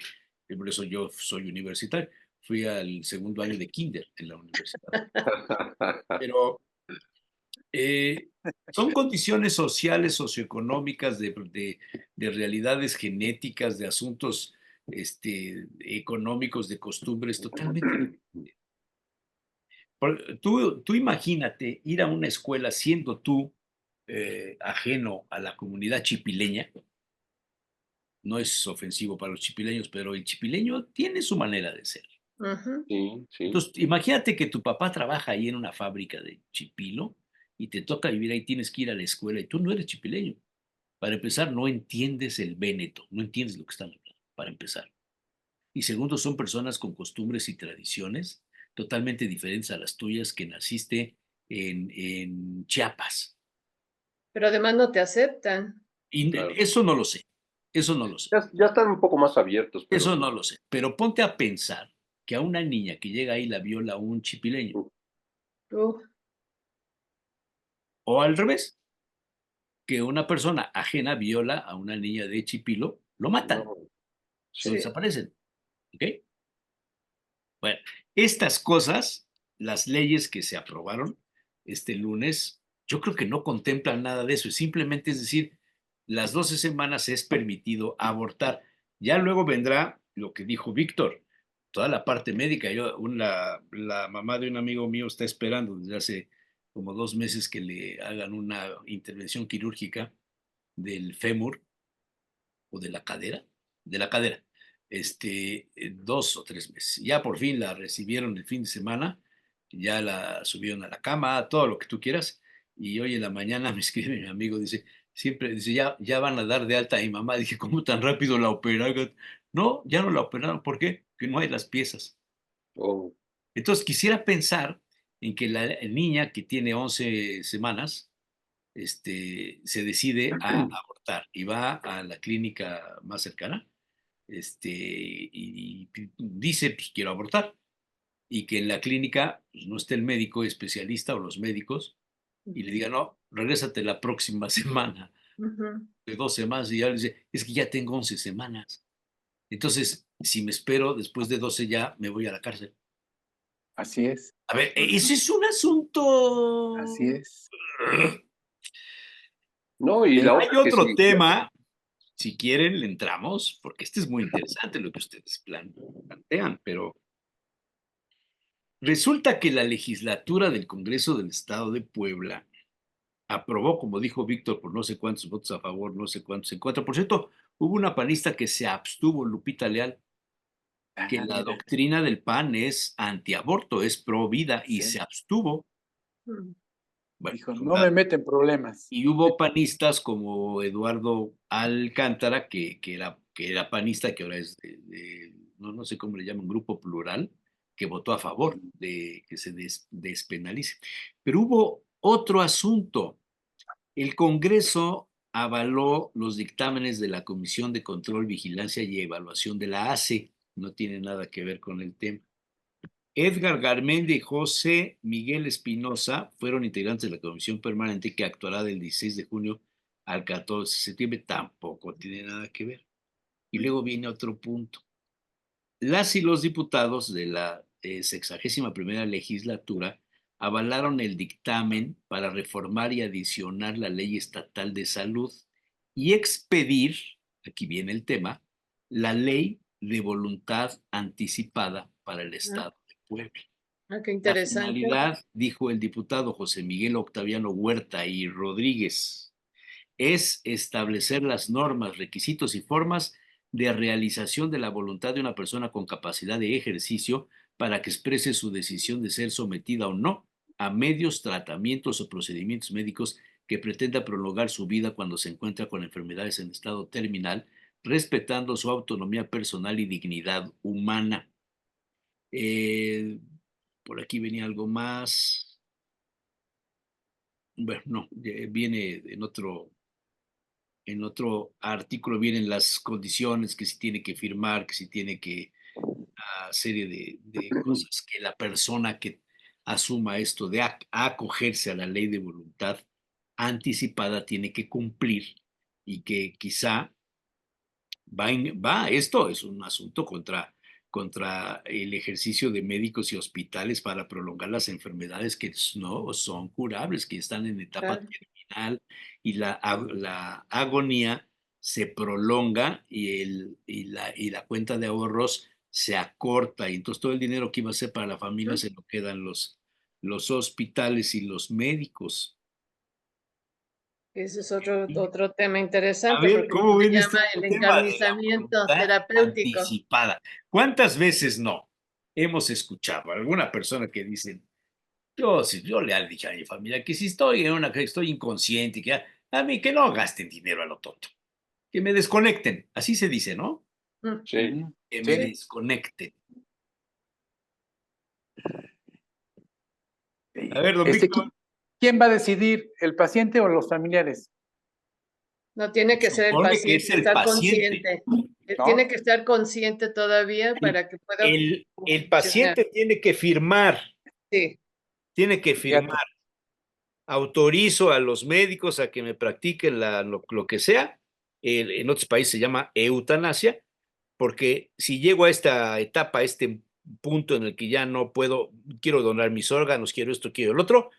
por eso yo soy universitario, fui al segundo año de kinder en la universidad. Pero son condiciones sociales, socioeconómicas, de realidades genéticas, de asuntos económicos, de costumbres totalmente. Tú imagínate ir a una escuela siendo tú ajeno a la comunidad chipileña. No es ofensivo para los chipileños, pero el chipileño tiene su manera de ser. ujú, Sí, sí. Entonces, imagínate que tu papá trabaja ahí en una fábrica de chipilo y te toca vivir ahí, tienes que ir a la escuela y tú no eres chipileño. Para empezar, no entiendes el Véneto, no entiendes lo que están hablando, para empezar. Y segundo, son personas con costumbres y tradiciones totalmente diferentes a las tuyas que naciste en Chiapas. Pero además no te aceptan. Y Claro. eso no lo sé, eso no lo sé, Ya están un poco más abiertos, eso pero no lo sé. Pero ponte a pensar que a una niña que llega ahí la viola un chipileño, Uf, o al revés, que una persona ajena viola a una niña de Chipilo, lo matan, no, lo sí. desaparecen. ¿Ok? Bueno, estas cosas, las leyes que se aprobaron este lunes, yo creo que no contemplan nada de eso. Simplemente es decir, las 12 semanas es permitido abortar. Ya luego vendrá lo que dijo Víctor, toda la parte médica. La mamá de un amigo mío está esperando desde hace como 2 meses que le hagan una intervención quirúrgica del fémur o de la cadera, 2 o 3 meses. Ya por fin la recibieron el fin de semana, ya la subieron a la cama, todo lo que tú quieras, y hoy en la mañana me escribe mi amigo, dice, siempre, dice, ya van a dar de alta a mi mamá. Dije, ¿cómo tan rápido la operaron? No, ya no la operaron, ¿por qué? Que no hay las piezas. Oh, Entonces quisiera pensar en que la niña que tiene 11 semanas, se decide a abortar y va a la clínica más cercana, y dice, pues quiero abortar, y que en la clínica pues, no esté el médico especialista o los médicos, y le diga, no, regrésate la próxima semana, ujú. de 12 más, y ya le dice, es que ya tengo 11 semanas. Entonces, si me espero, después de 12 ya me voy a la cárcel. Así es, A ver, ese es un asunto. así es. no, y la Hay otra que otro sí, tema. Si quieren, le entramos, porque este es muy interesante lo que ustedes plantean, pero resulta que la legislatura del Congreso del Estado de Puebla aprobó, como dijo Víctor, por no sé cuántos votos a favor, no sé cuántos en contra. Por cierto, hubo una panista que se abstuvo, Lupita Leal, que Ah, la mira, doctrina del PAN es antiaborto, es pro vida, y sí. se abstuvo. Mm. Bueno, Dijo, no me meten problemas. y hubo panistas como Eduardo Alcántara, que era panista, que ahora es no sé cómo le llaman, Grupo Plural, que votó a favor de que se despenalice. Pero hubo otro asunto. El Congreso avaló los dictámenes de la Comisión de Control, Vigilancia y Evaluación de la ACE. No tiene nada que ver con el tema. Edgar Garmendia y José Miguel Espinosa fueron integrantes de la comisión permanente que actuará del 16 de junio al 14 de septiembre. Tampoco tiene nada que ver. Y luego viene otro punto. Las y los diputados de la 61ª legislatura avalaron el dictamen para reformar y adicionar la ley estatal de salud y expedir, aquí viene el tema, la ley de voluntad anticipada para el Ah, Estado de Puebla. qué La interesante. finalidad, dijo el diputado José Miguel Octaviano Huerta y Rodríguez, es establecer las normas, requisitos y formas de realización de la voluntad de una persona con capacidad de ejercicio para que exprese su decisión de ser sometida o no a medios, tratamientos o procedimientos médicos que pretenda prolongar su vida cuando se encuentra con enfermedades en estado terminal, respetando su autonomía personal y dignidad humana. Eh, por aquí venía algo más. Bueno, no, viene en otro artículo vienen las condiciones que si tiene que firmar, que si tiene que, una serie de cosas que la persona que asuma esto de acogerse a la ley de voluntad anticipada tiene que cumplir, y que quizá esto es un asunto contra el ejercicio de médicos y hospitales para prolongar las enfermedades que no son curables, que están en etapa Claro. terminal, y la agonía se prolonga, y la cuenta de ahorros se acorta, y entonces todo el dinero que iba a ser para la familia Ujú. se lo quedan los hospitales y los médicos. Ese es otro tema A interesante ver, porque ¿cómo se ven llama este el tema de la encarnizamiento voluntad terapéutico. anticipada? ¿Cuántas veces no hemos escuchado a alguna persona que dice, yo le dije a mi familia que si estoy inconsciente, que A mí que no gasten dinero a lo tonto. Que me desconecten. Así se dice, ¿no? Mm. Sí. Ujú. Que Sí. me desconecten. A ver, don Este, Víctor. ¿quién va a decidir, el paciente o los familiares? No tiene que ser el Supone que es paciente, el estar paciente. consciente. ¿No? Tiene que estar consciente todavía para que pueda El funcionar. paciente tiene que firmar. Sí, Tiene que Fíjate. firmar. Autorizo a los médicos a que me practiquen lo que sea. En otros países se llama eutanasia, porque si llego a esta etapa, a este punto en el que ya no puedo, quiero donar mis órganos, quiero esto, quiero el otro,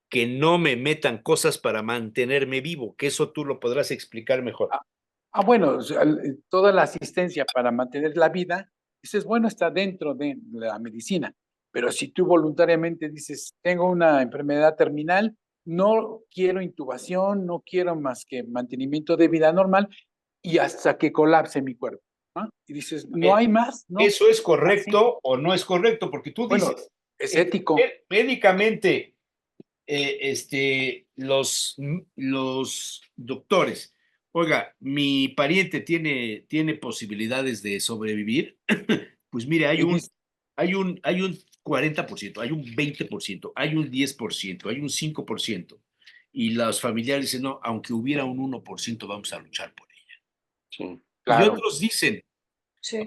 que no me metan cosas para mantenerme vivo, que eso tú lo podrás explicar mejor. Bueno, o sea, toda la asistencia para mantener la vida, dices, bueno, está dentro de la medicina, pero si tú voluntariamente dices, tengo una enfermedad terminal, no quiero intubación, no quiero más que mantenimiento de vida normal y hasta que colapse mi cuerpo, ¿no? Y dices, no hay más, ¿no? ¿Eso es Así. correcto o no es correcto? Porque tú Bueno, dices, es ético. médicamente, los doctores, oiga, mi pariente tiene posibilidades de sobrevivir, pues mire, Y dice, hay un 40%, hay un 20%, hay un 10%, hay un 5%, y los familiares dicen, no, aunque hubiera un 1%, vamos a luchar por ella. Sí. Y claro, otros dicen, sí.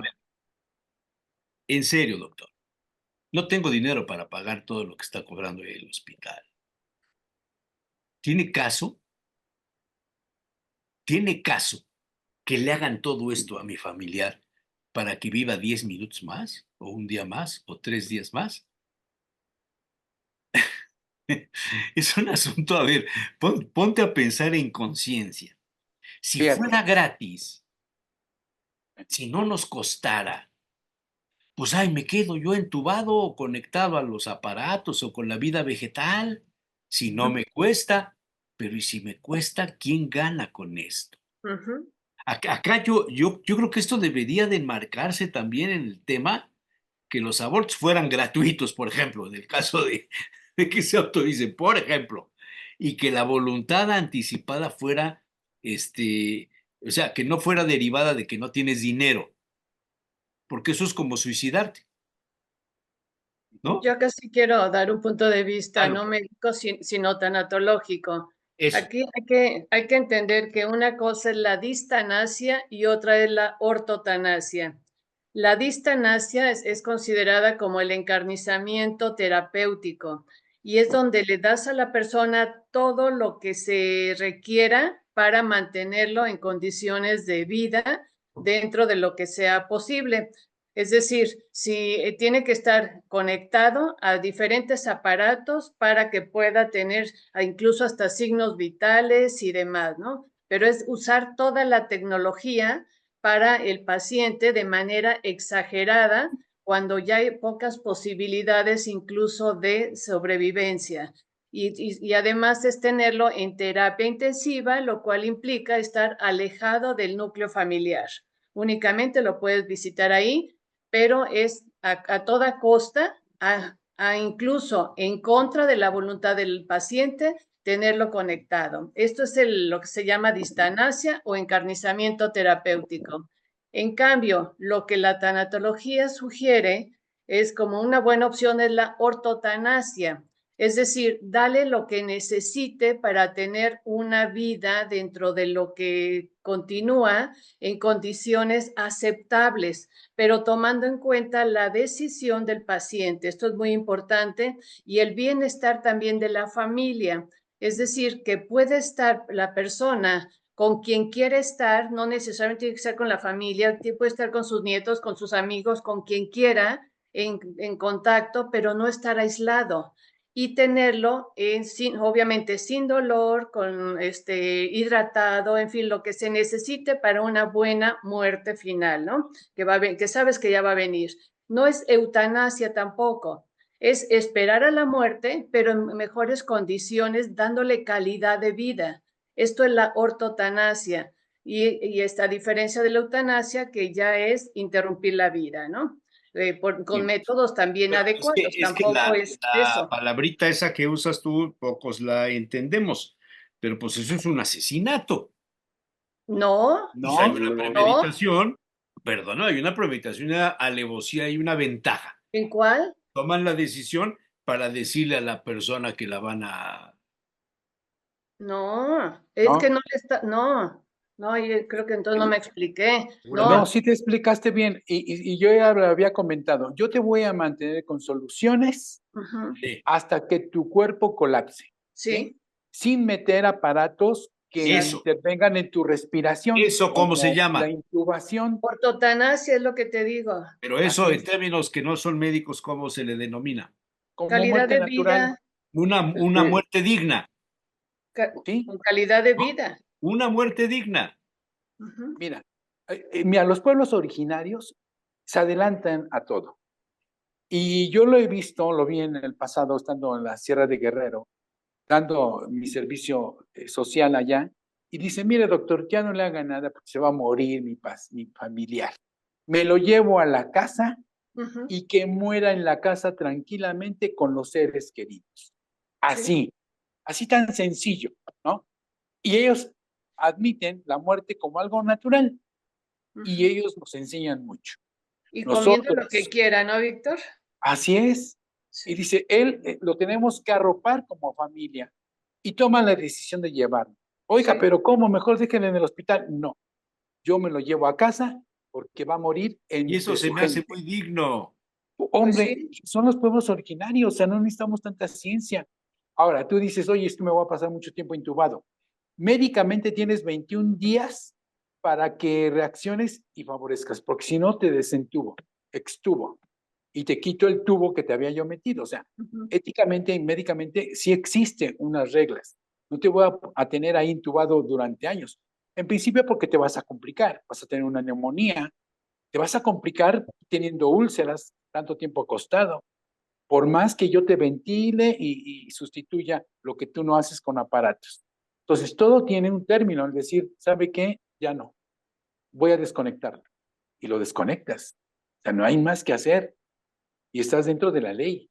en serio, doctor, no tengo dinero para pagar todo lo que está cobrando el hospital. ¿Tiene caso? ¿Tiene caso que le hagan todo esto a mi familiar para que viva 10 minutos más, o un día más, o 3 días más? Es un asunto, a ver, ponte a pensar en conciencia. Si fíjate. fuera gratis, si no nos costara, pues ay, me quedo yo entubado o conectado a los aparatos o con la vida vegetal. Si no me cuesta, pero ¿y si me cuesta, quién gana con esto? Ujú. Acá yo creo que esto debería de enmarcarse también en el tema que los abortos fueran gratuitos, por ejemplo, en el caso de que se autoricen, por ejemplo, y que la voluntad anticipada fuera, o sea, que no fuera derivada de que no tienes dinero, porque eso es como suicidarte, ¿no? Yo casi quiero dar un punto de vista Claro, no médico, sino tanatológico. eso. Aquí hay que entender que una cosa es la distanasia y otra es la ortotanasia. La distanasia es considerada como el encarnizamiento terapéutico y es donde le das a la persona todo lo que se requiera para mantenerlo en condiciones de vida dentro de lo que sea posible. Es decir, si tiene que estar conectado a diferentes aparatos para que pueda tener incluso hasta signos vitales y demás, ¿no? Pero es usar toda la tecnología para el paciente de manera exagerada cuando ya hay pocas posibilidades incluso de sobrevivencia. Y además es tenerlo en terapia intensiva, lo cual implica estar alejado del núcleo familiar. Únicamente lo puedes visitar ahí, pero es a toda costa, incluso en contra de la voluntad del paciente, tenerlo conectado. Esto es lo que se llama distanasia o encarnizamiento terapéutico. En cambio, lo que la tanatología sugiere es como una buena opción es la ortotanasia, es decir, dale lo que necesite para tener una vida dentro de lo que continúa en condiciones aceptables, pero tomando en cuenta la decisión del paciente. Esto es muy importante y el bienestar también de la familia. Es decir, que puede estar la persona con quien quiere estar, no necesariamente tiene que estar con la familia, puede estar con sus nietos, con sus amigos, con quien quiera en contacto, pero no estar aislado y tenerlo obviamente sin dolor, con hidratado, en fin, lo que se necesite para una buena muerte final, ¿no? Que sabes que ya va a venir. No es eutanasia tampoco, es esperar a la muerte, pero en mejores condiciones, dándole calidad de vida. Esto es la ortotanasia y esta diferencia de la eutanasia que ya es interrumpir la vida, ¿no? Con métodos también Pero adecuados, es que tampoco es la eso. palabrita esa que usas tú, pocos la entendemos. pero pues eso es un asesinato. No, Pues hay una No, premeditación, perdón, hay una premeditación, una alevosía y una ventaja. ¿en cuál? Toman la decisión para decirle a la persona que la van a... No, es que no, no le está, no, yo creo que entonces no me expliqué. no, No, Seguramente. sí te explicaste bien y yo ya lo había comentado. Yo te voy a mantener con soluciones ujú, Sí. hasta que tu cuerpo colapse, ¿sí? sí, Sin meter aparatos que Eso, intervengan en tu respiración, eso cómo se como la llama. intubación. ortotanasia es lo que te digo. Pero Así eso en es, términos que no son médicos, ¿cómo se le denomina? como Calidad muerte de natural, vida, Una muerte digna, ¿sí? con calidad de ¿no? vida. Una muerte digna. Ujú, Mira, mira, los pueblos originarios se adelantan a todo. Y yo lo he visto, lo vi en el pasado, estando en la Sierra de Guerrero, dando mi servicio social allá, y dice, mire doctor, ya no le haga nada porque se va a morir mi familiar. Me lo llevo a la casa ujú, y que muera en la casa tranquilamente con los seres queridos. sí, Así, así tan sencillo, ¿no? Y ellos admiten la muerte como algo natural y ujú. ellos nos enseñan mucho. Y comiendo lo que Nosotros, quiera, ¿no, Víctor? así es. Y Sí, dice, él lo tenemos que arropar como familia y toma la decisión de llevarlo. Oiga, sí, pero ¿cómo? Mejor déjenlo en el hospital. No, yo me lo llevo a casa porque va a morir Y eso entre se su me hace gente. muy digno. pues Hombre, sí, son los pueblos originarios, o sea, no necesitamos tanta ciencia. Ahora, tú dices, oye, es que me voy a pasar mucho tiempo intubado. Médicamente tienes 21 días para que reacciones y favorezcas, porque si no te desentubo, extubo, y te quito el tubo que te había yo metido. O sea, ujú, éticamente y médicamente sí existen unas reglas. No te voy a tener ahí intubado durante años. En principio porque te vas a complicar, vas a tener una neumonía, te vas a complicar teniendo úlceras, tanto tiempo acostado, por más que yo te ventile y sustituya lo que tú no haces con aparatos. Entonces, todo tiene un término, es decir, ¿sabe qué? Ya no, voy a desconectarlo. Y lo desconectas. O sea, no hay más que hacer y estás dentro de la ley.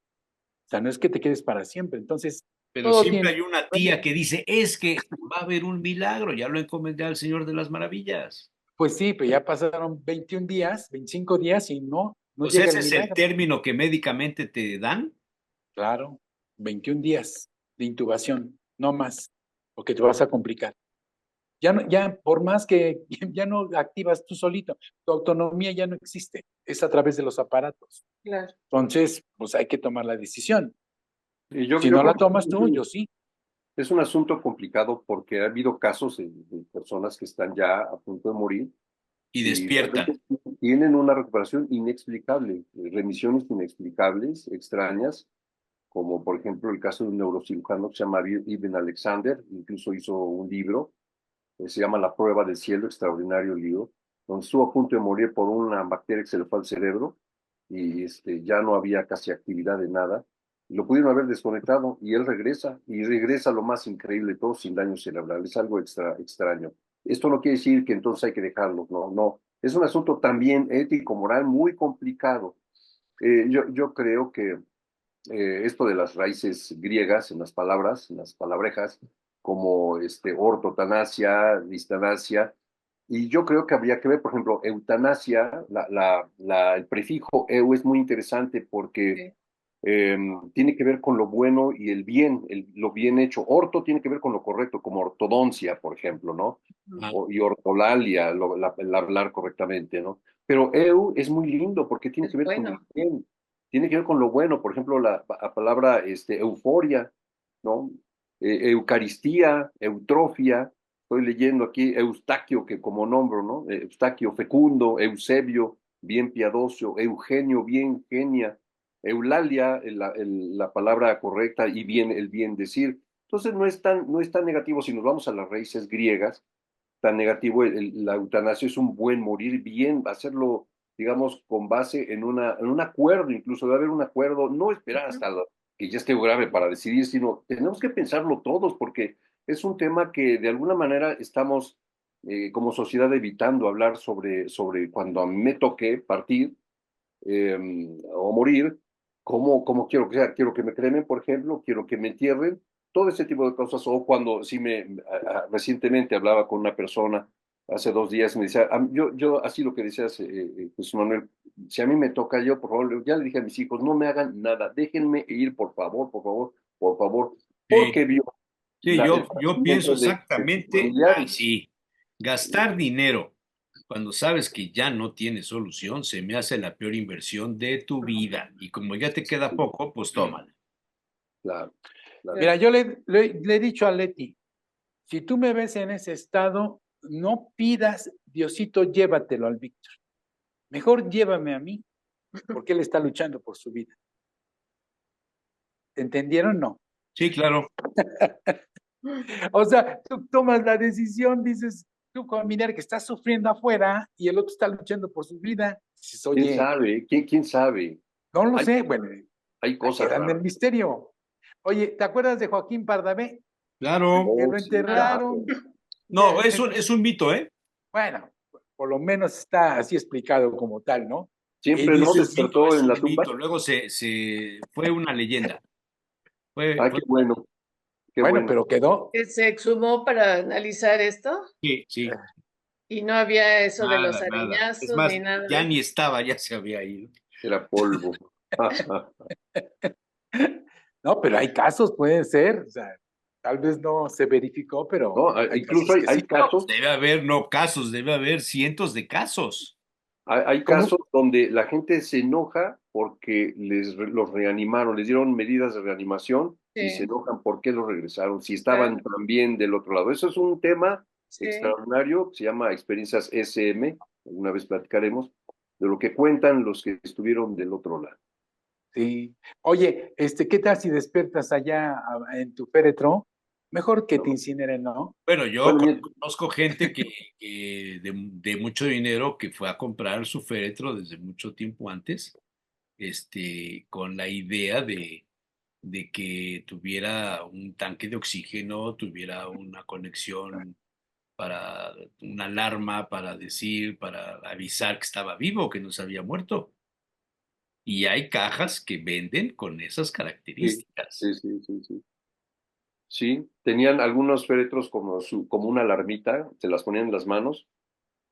O sea, no es que te quedes para siempre. Entonces, Pero todo siempre tiene... hay una tía que dice, es que va a haber un milagro, ya lo encomendé al Señor de las Maravillas. Pues sí, pero ya pasaron 21 días, 25 días y no O sea, llega ese el es el milagro. término que médicamente te dan. Claro, 21 días de intubación, no más, porque te vas a complicar. Ya, no, ya por más que ya no activas tú solito, tu autonomía ya no existe, es a través de los aparatos. claro. Entonces, pues hay que tomar la decisión. Y yo, Si yo no creo la que tomas tú, yo sí. es un asunto complicado porque ha habido casos de personas que están ya a punto de morir Y y de despiertan. repente tienen una recuperación inexplicable, remisiones inexplicables, extrañas, como por ejemplo el caso de un neurocirujano que se llama Ibn Alexander, incluso hizo un libro, se llama La prueba del cielo, extraordinario libro, donde estuvo a punto de morir por una bacteria que se le fue al cerebro y ya no había casi actividad de nada. Lo pudieron haber desconectado y él regresa, y regresa lo más increíble de todo sin daño cerebral. Es algo extraño. Esto no quiere decir que entonces hay que dejarlo, no, no. Es un asunto también ético, moral, muy complicado. Yo creo que esto de las raíces griegas en las palabrejas, como ortotanasia, distanasia, y yo creo que habría que ver, por ejemplo, eutanasia, el prefijo eu es muy interesante porque Sí, tiene que ver con lo bueno y el bien, lo bien hecho. Orto tiene que ver con lo correcto, como ortodoncia, por ejemplo, ¿no? ujú, Ah, Y ortolalia, el hablar correctamente, ¿no? Pero eu es muy lindo porque tiene es que ver con el bueno. bien, tiene que ver con lo bueno. Por ejemplo, la palabra euforia, ¿no? Eucaristía, eutrofia, estoy leyendo aquí Eustaquio, que como nombro, ¿no? Eustaquio fecundo, Eusebio, bien piadoso, Eugenio, bien genia, Eulalia, la palabra correcta y bien, el bien decir. Entonces no es tan negativo si nos vamos a las raíces griegas, tan negativo. La eutanasia es un buen morir bien, hacerlo, digamos, con base en un acuerdo, incluso debe haber un acuerdo, no esperar Ujú, hasta que ya esté grave para decidir, sino tenemos que pensarlo todos, porque es un tema que de alguna manera estamos como sociedad evitando hablar sobre cuando a mí me toque partir eh, o morir, cómo quiero que sea. Quiero que me cremen, por ejemplo, quiero que me entierren, todo ese tipo de cosas, o cuando recientemente hablaba con una persona, hace 2 días, me decía, yo así lo que decías, Jesús Manuel, si a mí me toca, yo, por favor, ya le dije a mis hijos, no me hagan nada, déjenme ir, por favor, por favor, por favor, Sí, porque vio sí, el yo pienso fallecimiento de sus exactamente familiares. así. Gastar dinero cuando sabes que ya no tiene solución se me hace la peor inversión de tu vida. Y como ya te queda poco, pues tómala. Claro, claro. Mira, yo le he dicho a Leti, si tú me ves en ese estado, no pidas, Diosito, llévatelo al Víctor. Mejor llévame a mí, porque él está luchando por su vida. ¿Entendieron? No. Sí, claro. O sea, tú tomas la decisión, dices, tú familiar que está sufriendo afuera y el otro está luchando por su vida. Dices, ¿Quién oye, sabe? ¿Quién sabe? no lo Hay, sé, bueno, hay cosas queda en el raras. misterio. Oye, ¿te acuerdas de Joaquín Pardavé? Claro. Que Oh, lo sí, claro. enterraron. No, Ya, es un mito, ¿eh? bueno, por lo menos está así explicado como tal, ¿no? Y Siempre no Es un dices, mito, despertó es en un la tumba. mito. Luego fue una leyenda. Ah, qué bueno, qué bueno, bueno. pero quedó. Que se exhumó para analizar esto Sí, sí. y no había eso de los Nada, nada. Es arañazos ni más, nada de ya eso. ni estaba, ya se había ido. Era polvo. No, pero hay casos, pueden ser, o sea, tal vez no se verificó, pero No, hay incluso casos que sí. hay casos, Debe haber, no casos, debe haber cientos de casos. hay ¿Cómo? casos donde la gente se enoja porque los reanimaron, les dieron medidas de reanimación y se Sí, enojan porque los regresaron, si estaban claro, también del otro lado. Eso es un tema sí. extraordinario, se llama experiencias SM, alguna vez platicaremos, de lo que cuentan los que estuvieron del otro lado. Sí. Oye, ¿qué tal si despiertas allá en tu féretro? Mejor que te ¿No? incineren, ¿no? Bueno, yo Bueno, conozco gente de mucho dinero que fue a comprar su féretro desde mucho tiempo antes, con la idea de que tuviera un tanque de oxígeno, tuviera una conexión para una alarma, para avisar que estaba vivo, que no se había muerto. Y hay cajas que venden con esas sí, características. sí, sí, sí, sí. Sí, tenían algunos féretros como una alarmita, se las ponían en las manos,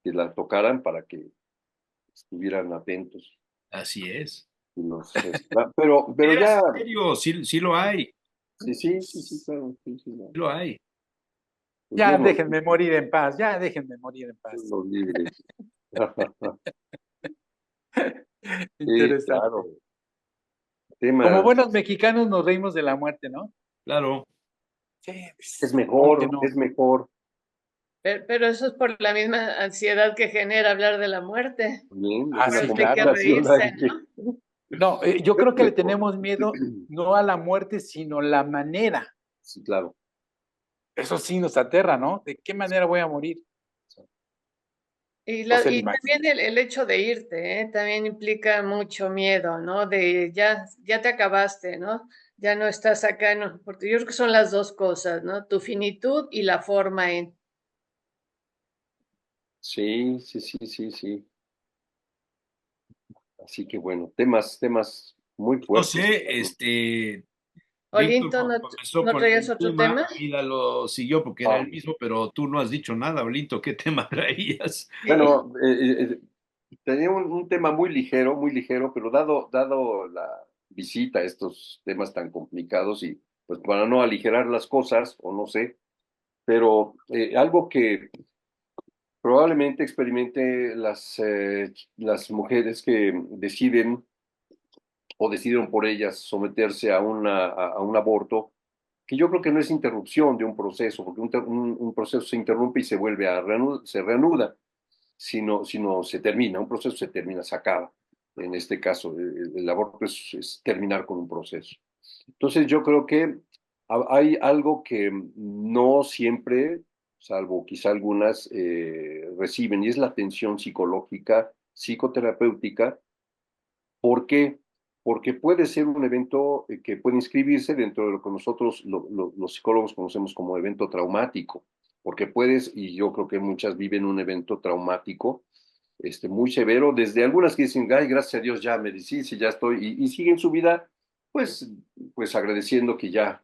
que la tocaran para que estuvieran atentos. Así es. Y pero Era ya, serio, sí, sí lo hay, sí, sí, sí, sí, claro, sí, sí, no. sí lo hay. Pues Ya Dios nos, déjenme morir en paz, ya déjenme morir en Dios paz. nos libre. Sí, Interesante. claro. Como Temas, buenos mexicanos nos reímos de la muerte, ¿no? Claro. Sí, es pues, ¿cómo que mejor, no? es mejor. Pero eso es por la misma ansiedad que genera hablar de la muerte. También es Ah, Por una sí, eso hay que claro. conversación reírse, ahí. ¿no? No, yo Pero creo es que le mejor. tenemos miedo no a la muerte, sino la manera. Sí, claro. Eso sí nos aterra, ¿no? ¿De qué manera voy a morir? Y, No se lo y también imagina. el hecho de irte, ¿eh? También implica mucho miedo, ¿no? De ya te acabaste, ¿no? Ya no estás acá, ¿no? Porque yo creo que son las dos cosas, ¿no? Tu finitud y la forma en. Sí, sí, sí, sí, sí. Así que bueno, temas muy No fuertes. sé, Víctor Olinto, comenzó ¿no con traías un otro tema, tema? Aida lo siguió porque era Ah, el mismo, pero tú no has dicho nada, Olinto, ¿qué tema traías? Sí. bueno, tenía un tema muy ligero, pero dado la visita a estos temas tan complicados y pues para no aligerar las cosas, o no sé, pero algo que probablemente experimente las mujeres que deciden o decidieron por ellas someterse a un aborto, que yo creo que no es interrupción de un proceso, porque un proceso se interrumpe y se vuelve se reanuda, sino se termina, un proceso se termina, se acaba. En este caso, el aborto es terminar con un proceso. Entonces yo creo que hay algo que no siempre, salvo quizá algunas, reciben, y es la atención psicológica, psicoterapéutica. ¿Por qué? Porque puede ser un evento que puede inscribirse dentro de lo que nosotros los psicólogos conocemos como evento traumático, porque puedes, y yo creo que muchas viven un evento traumático muy severo, desde algunas que dicen, ay, gracias a Dios ya me deshice, ya estoy, y siguen su vida, pues, pues agradeciendo que ya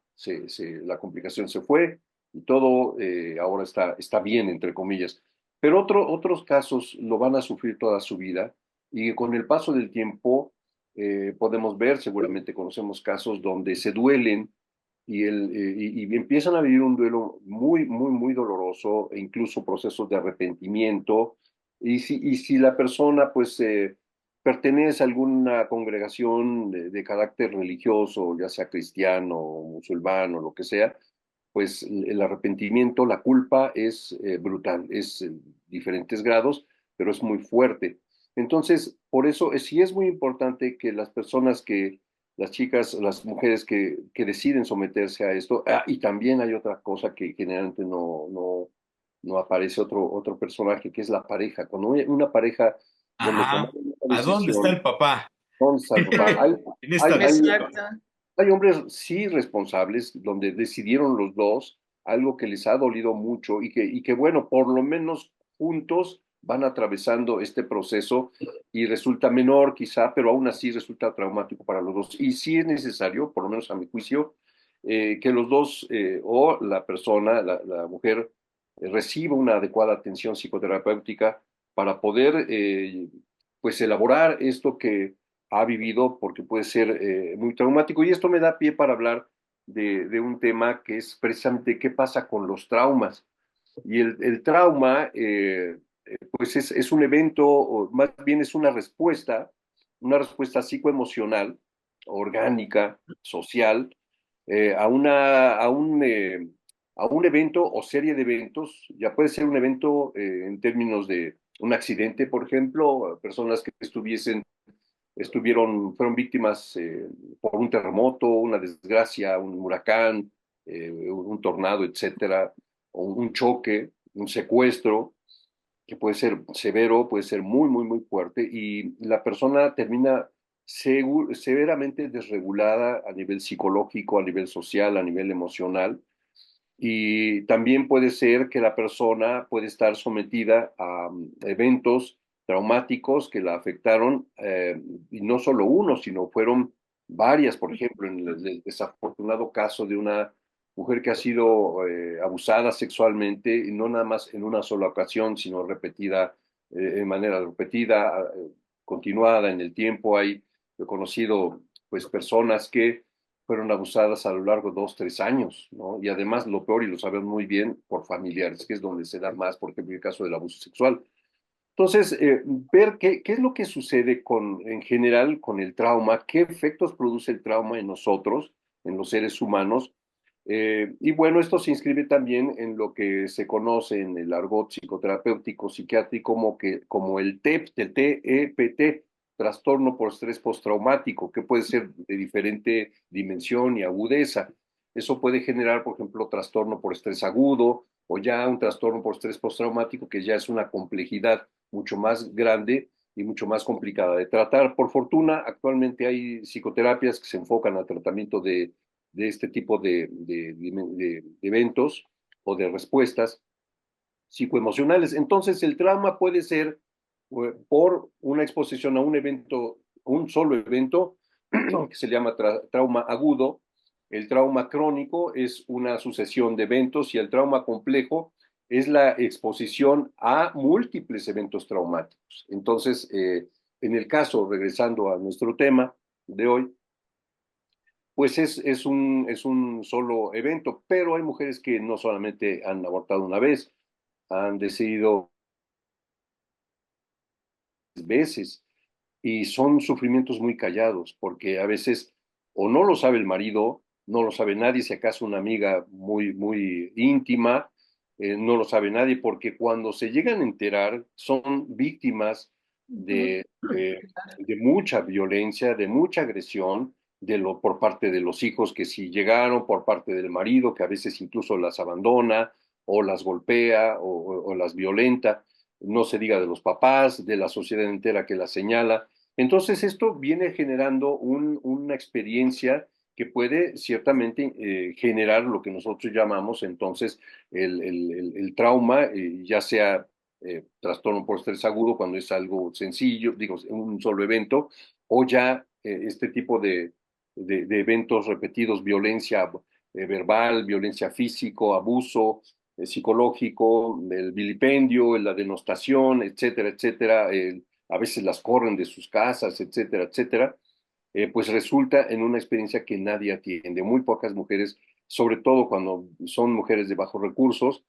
la complicación se fue y todo ahora está bien, entre comillas. Pero otros casos lo van a sufrir toda su vida y con el paso del tiempo podemos ver, seguramente conocemos casos donde se duelen y empiezan a vivir un duelo muy, muy, muy doloroso e incluso procesos de arrepentimiento. Y si la persona pues pertenece a alguna congregación de carácter religioso, ya sea cristiano, musulmán o lo que sea, pues el arrepentimiento, la culpa es brutal, es en diferentes grados, pero es muy fuerte. Entonces, por eso sí es muy importante que las chicas, las mujeres que deciden someterse a esto, y también hay otra cosa que generalmente no aparece otro personaje, que es la pareja. Cuando una pareja donde toman Ajá. una ¿A dónde está decisión, el papá? ¿dónde está el papá? En esta Hay Exacto. hay hombres sí responsables, donde decidieron los dos algo que les ha dolido mucho y que bueno, por lo menos juntos van atravesando este proceso y resulta menor quizá, pero aún así resulta traumático para los dos. Y sí es necesario, por lo menos a mi juicio, que los dos o la persona, la mujer, reciba una adecuada atención psicoterapéutica para poder pues elaborar esto que ha vivido porque puede ser muy traumático. Y esto me da pie para hablar de un tema que es precisamente qué pasa con los traumas. Y el trauma, pues es un evento, o más bien es una respuesta psicoemocional, orgánica, social, a un evento o serie de eventos. Ya puede ser un evento en términos de un accidente, por ejemplo, personas que fueron víctimas por un terremoto, una desgracia, un huracán, un tornado, etcétera, o un choque, un secuestro, que puede ser severo, puede ser muy, muy, muy fuerte, y la persona termina severamente desregulada a nivel psicológico, a nivel social, a nivel emocional, y también puede ser que la persona puede estar sometida a eventos traumáticos que la afectaron, y no solo uno, sino fueron varias. Por ejemplo, en el desafortunado caso de una mujer que ha sido abusada sexualmente, y no nada más en una sola ocasión, sino de manera repetida, continuada en el tiempo. He conocido pues personas que fueron abusadas a lo largo de 2, 3 años, ¿no? Y además, lo peor, y lo sabemos muy bien, por familiares, que es donde se da más, por ejemplo, el caso del abuso sexual. Entonces, ver qué es lo que sucede en general con el trauma, qué efectos produce el trauma en nosotros, en los seres humanos. Y bueno, esto se inscribe también en lo que se conoce en el argot psicoterapéutico psiquiátrico como el TEPT, el TEPT, trastorno por estrés postraumático, que puede ser de diferente dimensión y agudeza. Eso puede generar, por ejemplo, trastorno por estrés agudo o ya un trastorno por estrés postraumático, que ya es una complejidad mucho más grande y mucho más complicada de tratar. Por fortuna, actualmente hay psicoterapias que se enfocan al tratamiento de este tipo de eventos o de respuestas psicoemocionales. Entonces, el trauma puede ser por una exposición a un evento, un solo evento, que se llama trauma agudo. El trauma crónico es una sucesión de eventos y el trauma complejo es la exposición a múltiples eventos traumáticos. Entonces, en el caso, regresando a nuestro tema de hoy, pues es un solo evento, pero hay mujeres que no solamente han abortado una vez, han decidido veces, y son sufrimientos muy callados, porque a veces o no lo sabe el marido, no lo sabe nadie, si acaso una amiga muy, muy íntima, no lo sabe nadie, porque cuando se llegan a enterar son víctimas de mucha violencia, de mucha agresión, por parte de los hijos que sí llegaron, por parte del marido que a veces incluso las abandona o las golpea o las violenta, no se diga de los papás, de la sociedad entera que las señala. Entonces esto viene generando una experiencia que puede ciertamente generar lo que nosotros llamamos entonces el trauma, ya sea trastorno por estrés agudo cuando es algo sencillo, digo, un solo evento, o ya este tipo de eventos repetidos, violencia verbal, violencia físico, abuso psicológico, el vilipendio, la denostación, etcétera, etcétera, a veces las corren de sus casas, etcétera, etcétera, pues resulta en una experiencia que nadie atiende. Muy pocas mujeres, sobre todo cuando son mujeres de bajos recursos,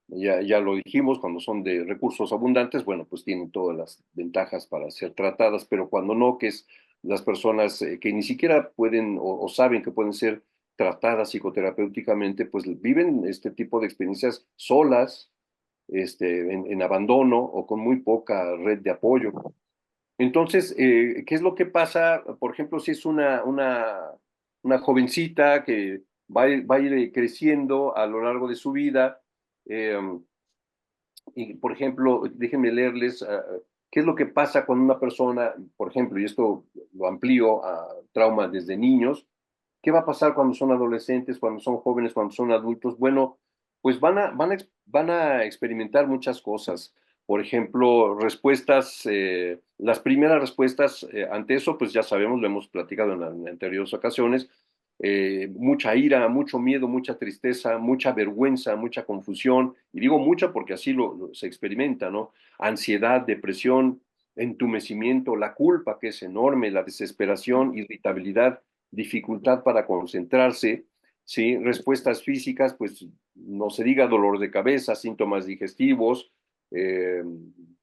ya lo dijimos, cuando son de recursos abundantes, bueno, pues tienen todas las ventajas para ser tratadas, pero cuando no, que es las personas que ni siquiera pueden o saben que pueden ser tratadas psicoterapéuticamente, pues viven este tipo de experiencias solas, en abandono o con muy poca red de apoyo. Entonces, ¿qué es lo que pasa? Por ejemplo, si es una jovencita que va a ir creciendo a lo largo de su vida, eh, y por ejemplo, déjenme leerles qué es lo que pasa cuando una persona, por ejemplo, y esto lo amplío a trauma desde niños, ¿qué va a pasar cuando son adolescentes, cuando son jóvenes, cuando son adultos? Bueno, pues van a experimentar muchas cosas. Por ejemplo, respuestas, las primeras respuestas ante eso, pues ya sabemos, lo hemos platicado en anteriores ocasiones, mucha ira, mucho miedo, mucha tristeza, mucha vergüenza, mucha confusión, y digo mucha porque así se experimenta, ¿no? Ansiedad, depresión, entumecimiento, la culpa que es enorme, la desesperación, irritabilidad, dificultad para concentrarse, ¿sí? Respuestas físicas, pues no se diga dolor de cabeza, síntomas digestivos, eh,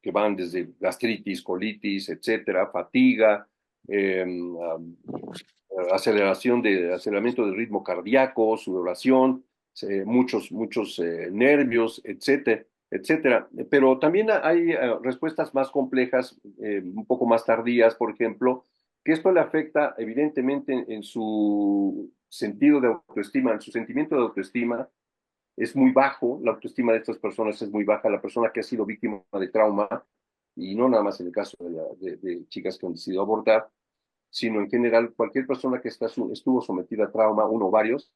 que van desde gastritis, colitis, etcétera, fatiga, eh, aceleramiento del ritmo cardíaco, sudoración, muchos nervios, etcétera, etcétera. Pero también hay respuestas más complejas, un poco más tardías, por ejemplo, que esto le afecta evidentemente en su sentido de autoestima, en su sentimiento de autoestima es muy bajo, la autoestima de estas personas es muy baja, la persona que ha sido víctima de trauma, y no nada más en el caso de chicas que han decidido abortar, sino en general cualquier persona que estuvo sometida a trauma, uno o varios,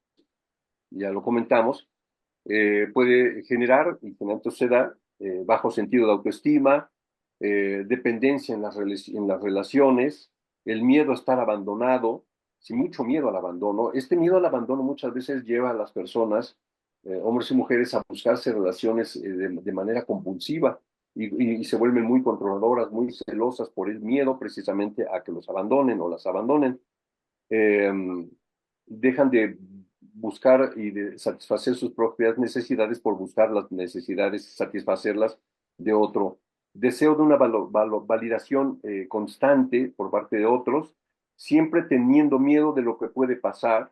ya lo comentamos, puede generar, y generalmente se da, bajo sentido de autoestima, dependencia en las relaciones, el miedo a estar abandonado, sí, mucho miedo al abandono. Este miedo al abandono muchas veces lleva a las personas, hombres y mujeres, a buscarse relaciones de manera compulsiva y se vuelven muy controladoras, muy celosas por el miedo precisamente a que los abandonen o las abandonen. Eh, Dejan de buscar y de satisfacer sus propias necesidades por buscar las necesidades, satisfacerlas de otro. Deseo de una validación constante por parte de otros, siempre teniendo miedo de lo que puede pasar,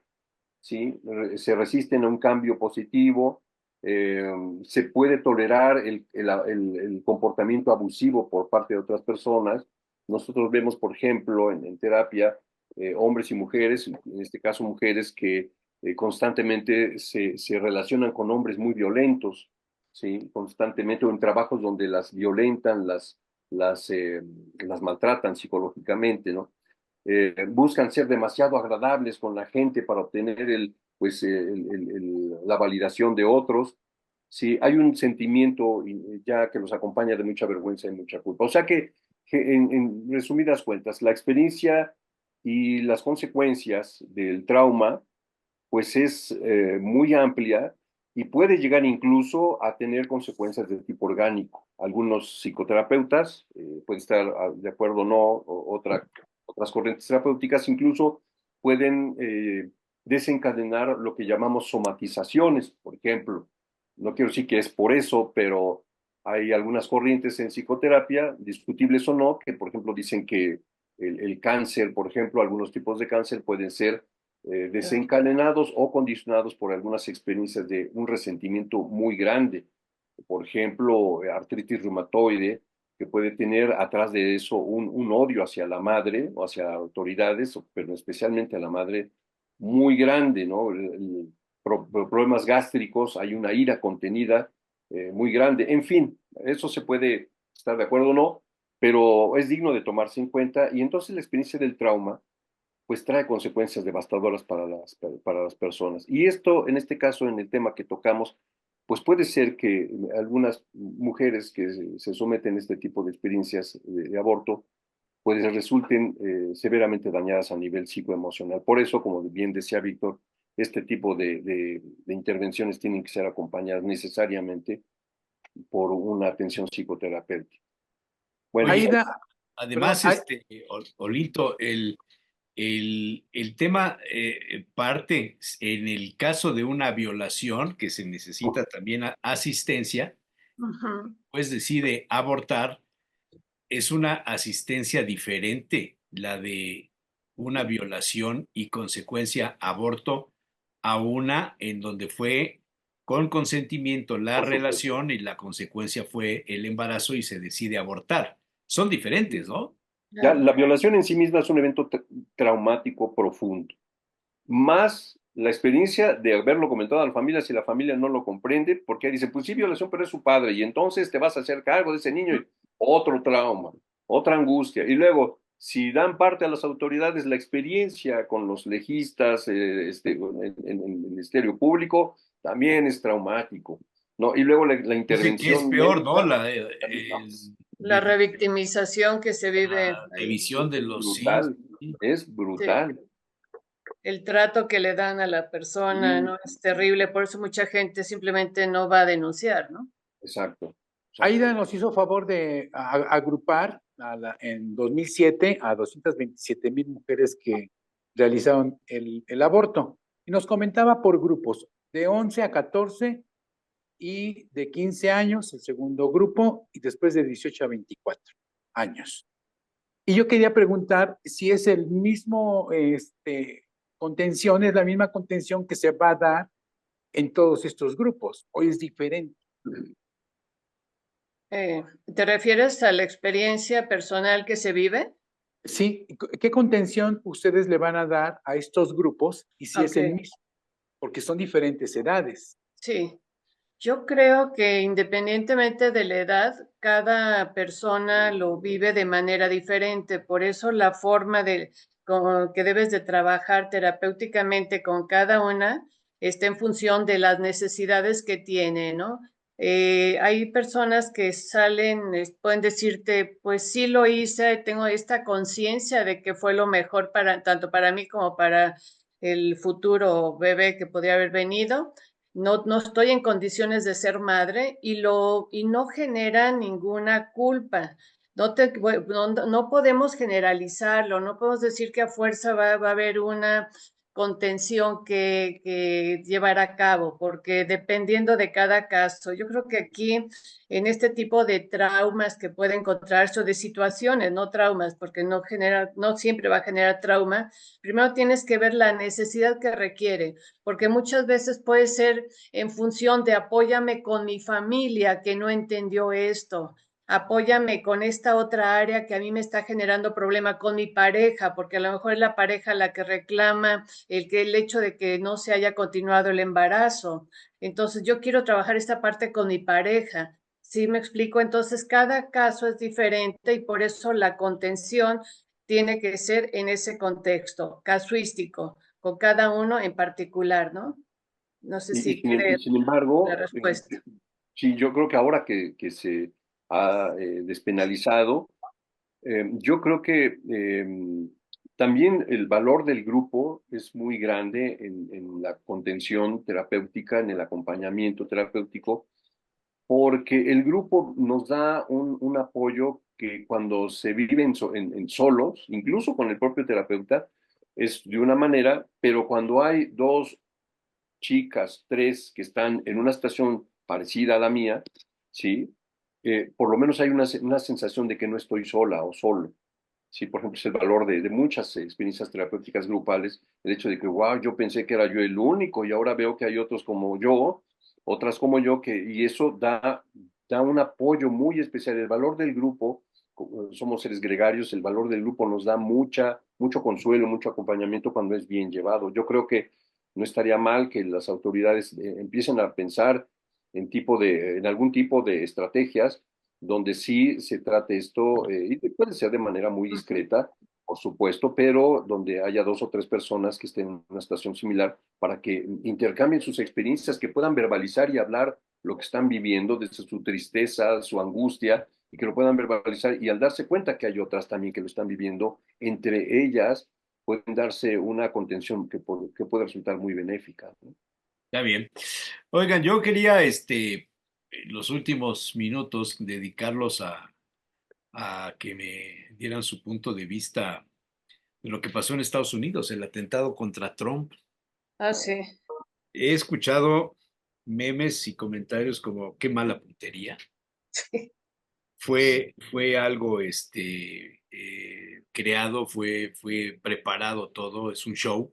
¿sí? Se resisten a un cambio positivo, eh, se puede tolerar el comportamiento abusivo por parte de otras personas. Nosotros vemos, por ejemplo, en terapia, hombres y mujeres, en este caso mujeres, que constantemente se relacionan con hombres muy violentos, ¿sí? Constantemente, o en trabajos donde las violentan, las maltratan psicológicamente, ¿no? Buscan ser demasiado agradables con la gente para obtener la validación de otros. Sí, hay un sentimiento ya que los acompaña de mucha vergüenza y mucha culpa. O sea que en resumidas cuentas, la experiencia y las consecuencias del trauma, pues es muy amplia y puede llegar incluso a tener consecuencias de tipo orgánico. Algunos psicoterapeutas pueden estar de acuerdo o no, otras corrientes terapéuticas incluso pueden desencadenar lo que llamamos somatizaciones, por ejemplo. No quiero decir que es por eso, pero hay algunas corrientes en psicoterapia, discutibles o no, que por ejemplo dicen que el cáncer, por ejemplo, algunos tipos de cáncer pueden ser desencadenados o condicionados por algunas experiencias de un resentimiento muy grande. Por ejemplo, artritis reumatoide, que puede tener atrás de eso un odio hacia la madre o hacia autoridades, pero especialmente a la madre, muy grande, ¿no? Problemas gástricos, hay una ira contenida muy grande. En fin, eso se puede estar de acuerdo o no, pero es digno de tomarse en cuenta. Y entonces la experiencia del trauma pues trae consecuencias devastadoras para las personas. Y esto, en este caso, en el tema que tocamos, pues puede ser que algunas mujeres que se someten a este tipo de experiencias de aborto, pues resulten severamente dañadas a nivel psicoemocional. Por eso, como bien decía Víctor, este tipo de intervenciones tienen que ser acompañadas necesariamente por una atención psicoterapéutica. Bueno, Oye, Aida, perdón, además, Olito, el tema parte en el caso de una violación que se necesita también asistencia, Ujú. pues decide abortar, es una asistencia diferente, la de una violación y consecuencia aborto a una en donde fue con consentimiento la por supuesto. relación y la consecuencia fue el embarazo y se decide abortar. Son diferentes, ¿no? Ya, Claro. la violación en sí misma es un evento traumático profundo. Más la experiencia de haberlo comentado a la familia, si la familia no lo comprende, porque dice, pues sí, violación, pero es su padre, y entonces te vas a hacer cargo de ese niño, y otro trauma, otra angustia. Y luego, si dan parte a las autoridades la experiencia con los legistas en el Ministerio Público, también es traumático, ¿no? Y luego la Dice que es intervención peor, ¿no? médica, Es La revictimización que se vive la ahí, revisión de es los sí. brutal, es sí, brutal. el trato que le dan a la persona, Sí, ¿no? Es terrible, por eso mucha gente simplemente no va a denunciar, ¿no? exacto, Aida exacto. nos hizo favor de agrupar en 2007 a 227,000 mujeres que realizaron el aborto. Y nos comentaba por grupos, de 11 a 14 y de 15 años, el segundo grupo, y después de 18 a 24 años. Y yo quería preguntar si es el mismo contención, es la misma contención que se va a dar en todos estos grupos, o es diferente. ¿Te refieres a la experiencia personal que se vive? Sí, ¿qué contención ustedes le van a dar a estos grupos y si es Ok, el mismo? Porque son diferentes edades. sí. Yo creo que independientemente de la edad, cada persona lo vive de manera diferente. Por eso la forma que debes de trabajar terapéuticamente con cada una está en función de las necesidades que tiene, ¿no? Hay personas que salen, pueden decirte, pues sí lo hice, tengo esta conciencia de que fue lo mejor para tanto para mí como para el futuro bebé que podría haber venido. No estoy en condiciones de ser madre y no genera ninguna culpa. No podemos generalizarlo, no podemos decir que a fuerza va a haber una contención que llevar a cabo, porque dependiendo de cada caso, yo creo que aquí en este tipo de traumas que puede encontrarse o de situaciones, no traumas, porque no siempre va a generar trauma, primero tienes que ver la necesidad que requiere, porque muchas veces puede ser en función de apóyame con mi familia que no entendió esto, apóyame con esta otra área que a mí me está generando problema con mi pareja, porque a lo mejor es la pareja la que reclama el hecho de que no se haya continuado el embarazo. Entonces yo quiero trabajar esta parte con mi pareja. ¿Sí me explico? Entonces cada caso es diferente y por eso la contención tiene que ser en ese contexto casuístico, con cada uno en particular, ¿no? No sé Y si quede sin la embargo, respuesta. sí, yo creo que ahora que se ha despenalizado, yo creo que también el valor del grupo es muy grande en la contención terapéutica, en el acompañamiento terapéutico, porque el grupo nos da un apoyo que cuando se vive en solos, incluso con el propio terapeuta, es de una manera, pero cuando hay dos chicas, tres que están en una situación parecida a la mía, ¿sí? Por lo menos hay una sensación de que no estoy sola o solo. Sí, por ejemplo, es el valor de muchas experiencias terapéuticas grupales, el hecho de que, wow, yo pensé que era yo el único y ahora veo que hay otros como yo, otras como yo, y eso da un apoyo muy especial. El valor del grupo, como somos seres gregarios, el valor del grupo nos da mucho consuelo, mucho acompañamiento cuando es bien llevado. Yo creo que no estaría mal que las autoridades empiecen a pensar en algún tipo de estrategias donde sí se trate esto, y puede ser de manera muy discreta, por supuesto, pero donde haya dos o tres personas que estén en una situación similar para que intercambien sus experiencias, que puedan verbalizar y hablar lo que están viviendo, desde su tristeza, su angustia, y que lo puedan verbalizar y al darse cuenta que hay otras también que lo están viviendo, entre ellas pueden darse una contención que puede resultar muy benéfica, ¿no? Está bien. Oigan, yo quería los últimos minutos dedicarlos a que me dieran su punto de vista de lo que pasó en Estados Unidos, el atentado contra Trump. Ah, sí. He escuchado memes y comentarios como qué mala puntería. Sí. Fue algo creado, fue preparado todo, es un show.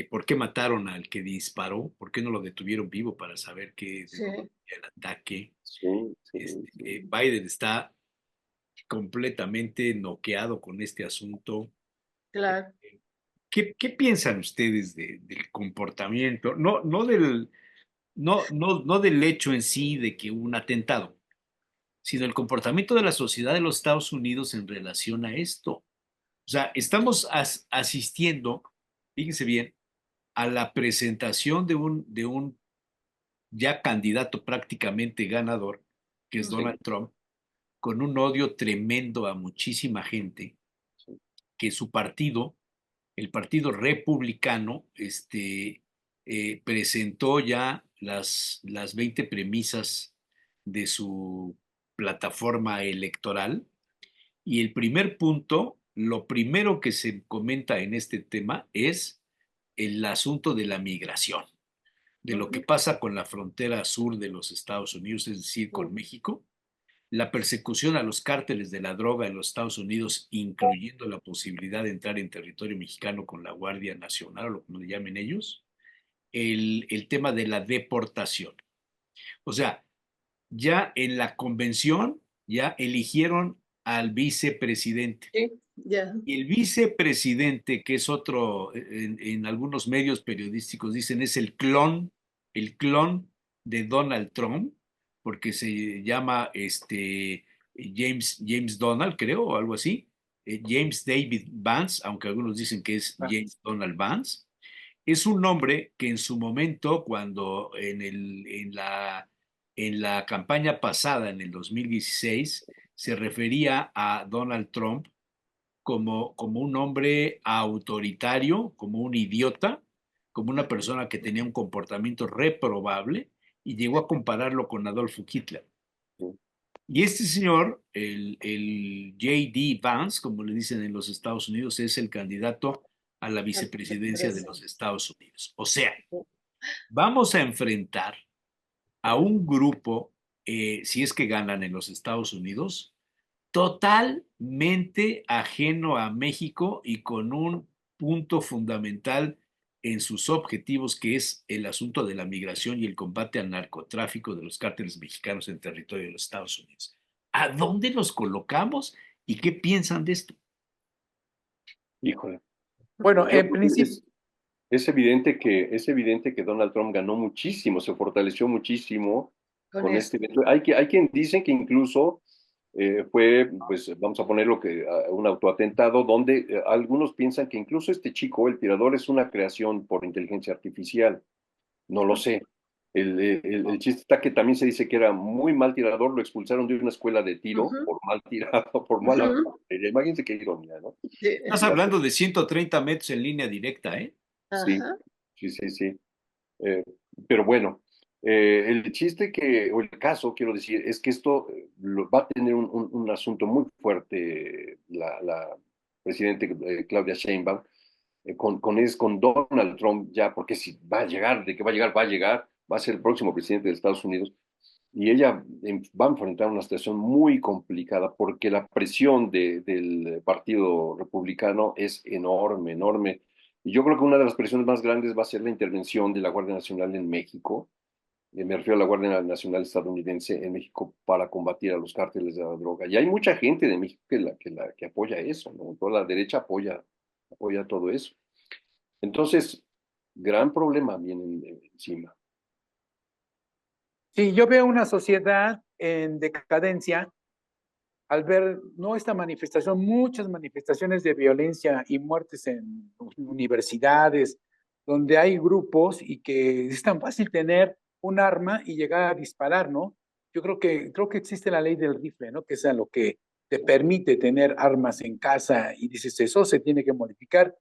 ¿Por qué mataron al que disparó? ¿Por qué no lo detuvieron vivo para saber de Sí, dónde venía el ataque? Sí, sí, sí. Biden está completamente noqueado con este asunto. claro. ¿Qué piensan ustedes del comportamiento? No del hecho en sí de que hubo un atentado, sino el comportamiento de la sociedad de los Estados Unidos en relación a esto. O sea, estamos asistiendo, fíjense bien, a la presentación de un ya candidato prácticamente ganador, que es Ujú. Donald Trump, con un odio tremendo a muchísima gente, que su partido, el Partido Republicano, presentó ya las 20 premisas de su plataforma electoral. Y el primer punto, lo primero que se comenta en este tema es el asunto de la migración, de lo que Ujú. pasa con la frontera sur de los Estados Unidos, es decir, con México, la persecución a los cárteles de la droga en los Estados Unidos, incluyendo la posibilidad de entrar en territorio mexicano con la Guardia Nacional, o lo que le llamen ellos, el tema de la deportación. O sea, ya en la convención ya eligieron al vicepresidente. Sí, ya. Y el vicepresidente, que es otro, en algunos medios periodísticos dicen es el clon de Donald Trump, porque se llama James Donald, creo, o algo así. James David Vance, aunque algunos dicen que es James Donald Vance. Es un nombre que en su momento, cuando en la campaña pasada, en el 2016, se refería a Donald Trump como un hombre autoritario, como un idiota, como una persona que tenía un comportamiento reprobable, y llegó a compararlo con Adolfo Hitler. Y este señor, el J.D. Vance, como le dicen en los Estados Unidos, es el candidato a la vicepresidencia de los Estados Unidos. O sea, vamos a enfrentar a un grupo, si es que ganan en los Estados Unidos, totalmente ajeno a México y con un punto fundamental en sus objetivos, que es el asunto de la migración y el combate al narcotráfico de los cárteles mexicanos en territorio de los Estados Unidos. ¿A dónde los colocamos y qué piensan de esto? Híjole. Bueno, Yo en creo que principio, es evidente que Donald Trump ganó muchísimo, se fortaleció muchísimo Con con este esto. evento. Hay quien dicen que incluso fue, pues vamos a ponerlo que un autoatentado, donde algunos piensan que incluso este chico, el tirador, es una creación por inteligencia artificial. No lo sé. El chiste está que también se dice que era muy mal tirador, lo expulsaron de una escuela de tiro Ujú, por mal tirado, por mala ujú. puntería. Imagínense qué ironía, ¿no? Sí. Estás hablando de 130 metros en línea directa, ¿eh? Sí, Ajá. sí, sí, sí. Eh, pero bueno, el chiste o el caso, quiero decir, es que esto va a tener un asunto muy fuerte la presidente Claudia Sheinbaum con Donald Trump ya, porque si va a llegar, de que va a llegar, va a ser el próximo presidente de Estados Unidos. Y ella va a enfrentar una situación muy complicada porque la presión del Partido Republicano es enorme, enorme. Y yo creo que una de las presiones más grandes va a ser la intervención de la Guardia Nacional en México. Me refiero a la Guardia Nacional estadounidense en México para combatir a los cárteles de la droga. Y hay mucha gente de México que apoya eso, ¿no? Toda la derecha apoya todo eso. Entonces, gran problema viene encima. sí, yo veo una sociedad en decadencia al ver no esta manifestación, muchas manifestaciones de violencia y muertes en universidades, donde hay grupos y que es tan fácil tener un arma y llegar a disparar, ¿no? Yo creo que existe la ley del rifle, ¿no? Que es a lo que te permite tener armas en casa y dices, eso se tiene que modificar,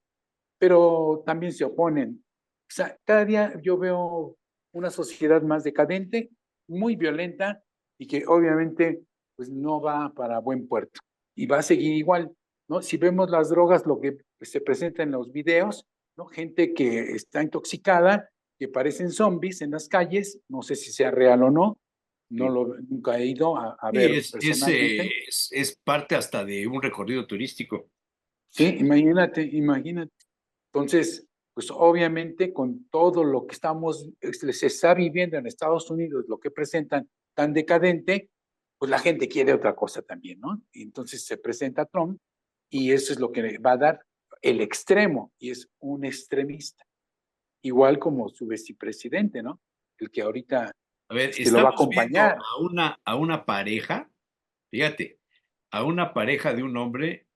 pero también se oponen. O sea, cada día yo veo una sociedad más decadente, muy violenta y que obviamente pues no va para buen puerto y va a seguir igual, ¿no? Si vemos las drogas, lo que se presenta en los videos, ¿no? Gente que está intoxicada, que parecen zombies en las calles, no sé si sea real o no, nunca he ido a Sí, ver personalmente. es parte hasta de un recorrido turístico. Sí, imagínate. Entonces, pues obviamente con todo lo que se está viviendo en Estados Unidos, lo que presentan tan decadente, pues la gente quiere otra cosa también, ¿no? Y entonces se presenta Trump y eso es lo que le va a dar el extremo, y es un extremista, igual como su vicepresidente, ¿no? El que ahorita A ver, lo va a estamos viendo acompañar. a una pareja, fíjate, a una pareja de un hombre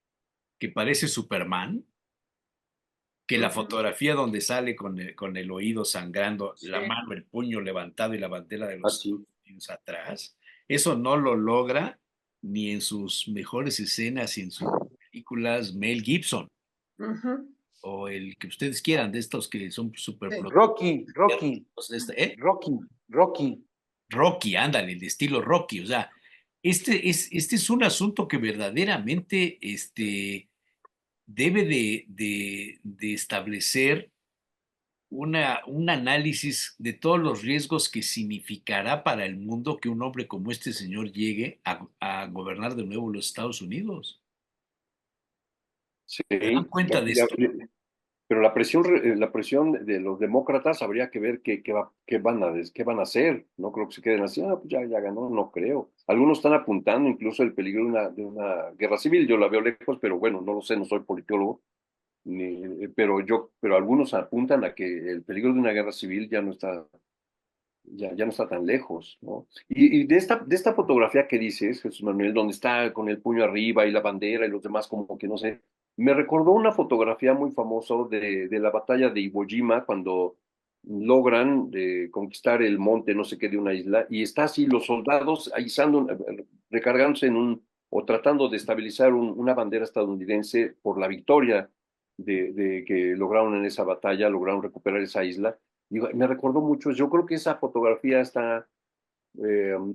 que parece Superman, que la Ujú. fotografía donde sale con el oído sangrando, Sí. la mano, el puño levantado y la bandera de los Así. Estados Unidos atrás, eso no lo logra ni en sus mejores escenas y en sus películas Mel Gibson Ujú. o el que ustedes quieran, de estos que son super Sí. Rocky. Rocky, ándale, el estilo Rocky, o sea, este es un asunto que verdaderamente debe de establecer un análisis de todos los riesgos que significará para el mundo que un hombre como este señor llegue a gobernar de nuevo los Estados Unidos. Sí, ¿Se dan cuenta de esto? pero la presión de los demócratas habría que ver qué van a hacer. No creo que se queden así, pues ya ganó, no creo. Algunos están apuntando incluso el peligro de una guerra civil. Yo la veo lejos, pero bueno, no lo sé, no soy politólogo. Pero algunos apuntan a que el peligro de una guerra civil ya no está tan lejos, ¿no? Y de esta fotografía que dices, Jesús Manuel, donde está con el puño arriba y la bandera y los demás como que no sé, me recordó una fotografía muy famosa de la batalla de Iwo Jima cuando logran conquistar el monte, no sé qué, de una isla, y está así los soldados recargándose o tratando de estabilizar una bandera estadounidense por la victoria de que lograron en esa batalla, lograron recuperar esa isla. Digo, me recordó mucho, yo creo que esa fotografía está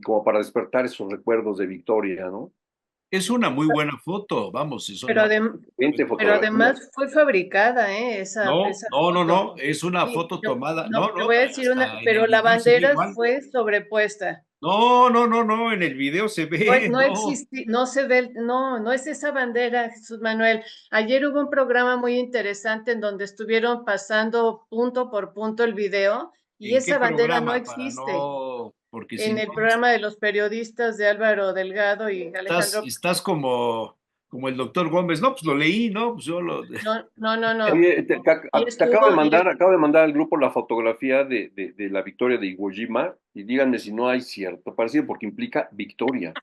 como para despertar esos recuerdos de Victoria, ¿no? Es una muy buena foto, vamos, eso Pero, no. pero Fotografía. además fue fabricada, No, esa no, no, foto. no, es una Sí, foto tomada. No, te no, voy a decir hasta en el pero la video se ve bandera igual. fue sobrepuesta. No, no, no, no, en el video se ve, No no. existe, no se ve, no es esa bandera, Jesús Manuel. Ayer hubo un programa muy interesante en donde estuvieron pasando punto por punto el video y ¿En qué esa bandera no programa? Para existe. no, porque si En no, el programa de los periodistas de Álvaro Delgado y Alejandro. estás como el doctor Gómez. No, pues lo leí, ¿no? Pues yo lo. No. Oye, Y te acabo de estuvo, y mandar al grupo la fotografía de la victoria de Iwo Jima y díganme si no hay cierto parecido, porque implica victoria,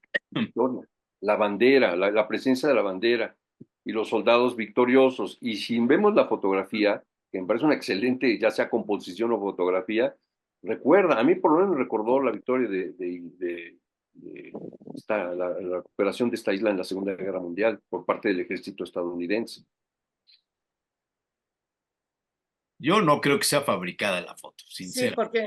la bandera, la presencia de la bandera y los soldados victoriosos. Y si vemos la fotografía, que me parece una excelente, ya sea composición o fotografía, a mí por lo menos me recordó la victoria de la recuperación de esta isla en la Segunda Guerra Mundial por parte del ejército estadounidense. Yo no creo que sea fabricada la foto, sí, sincera. porque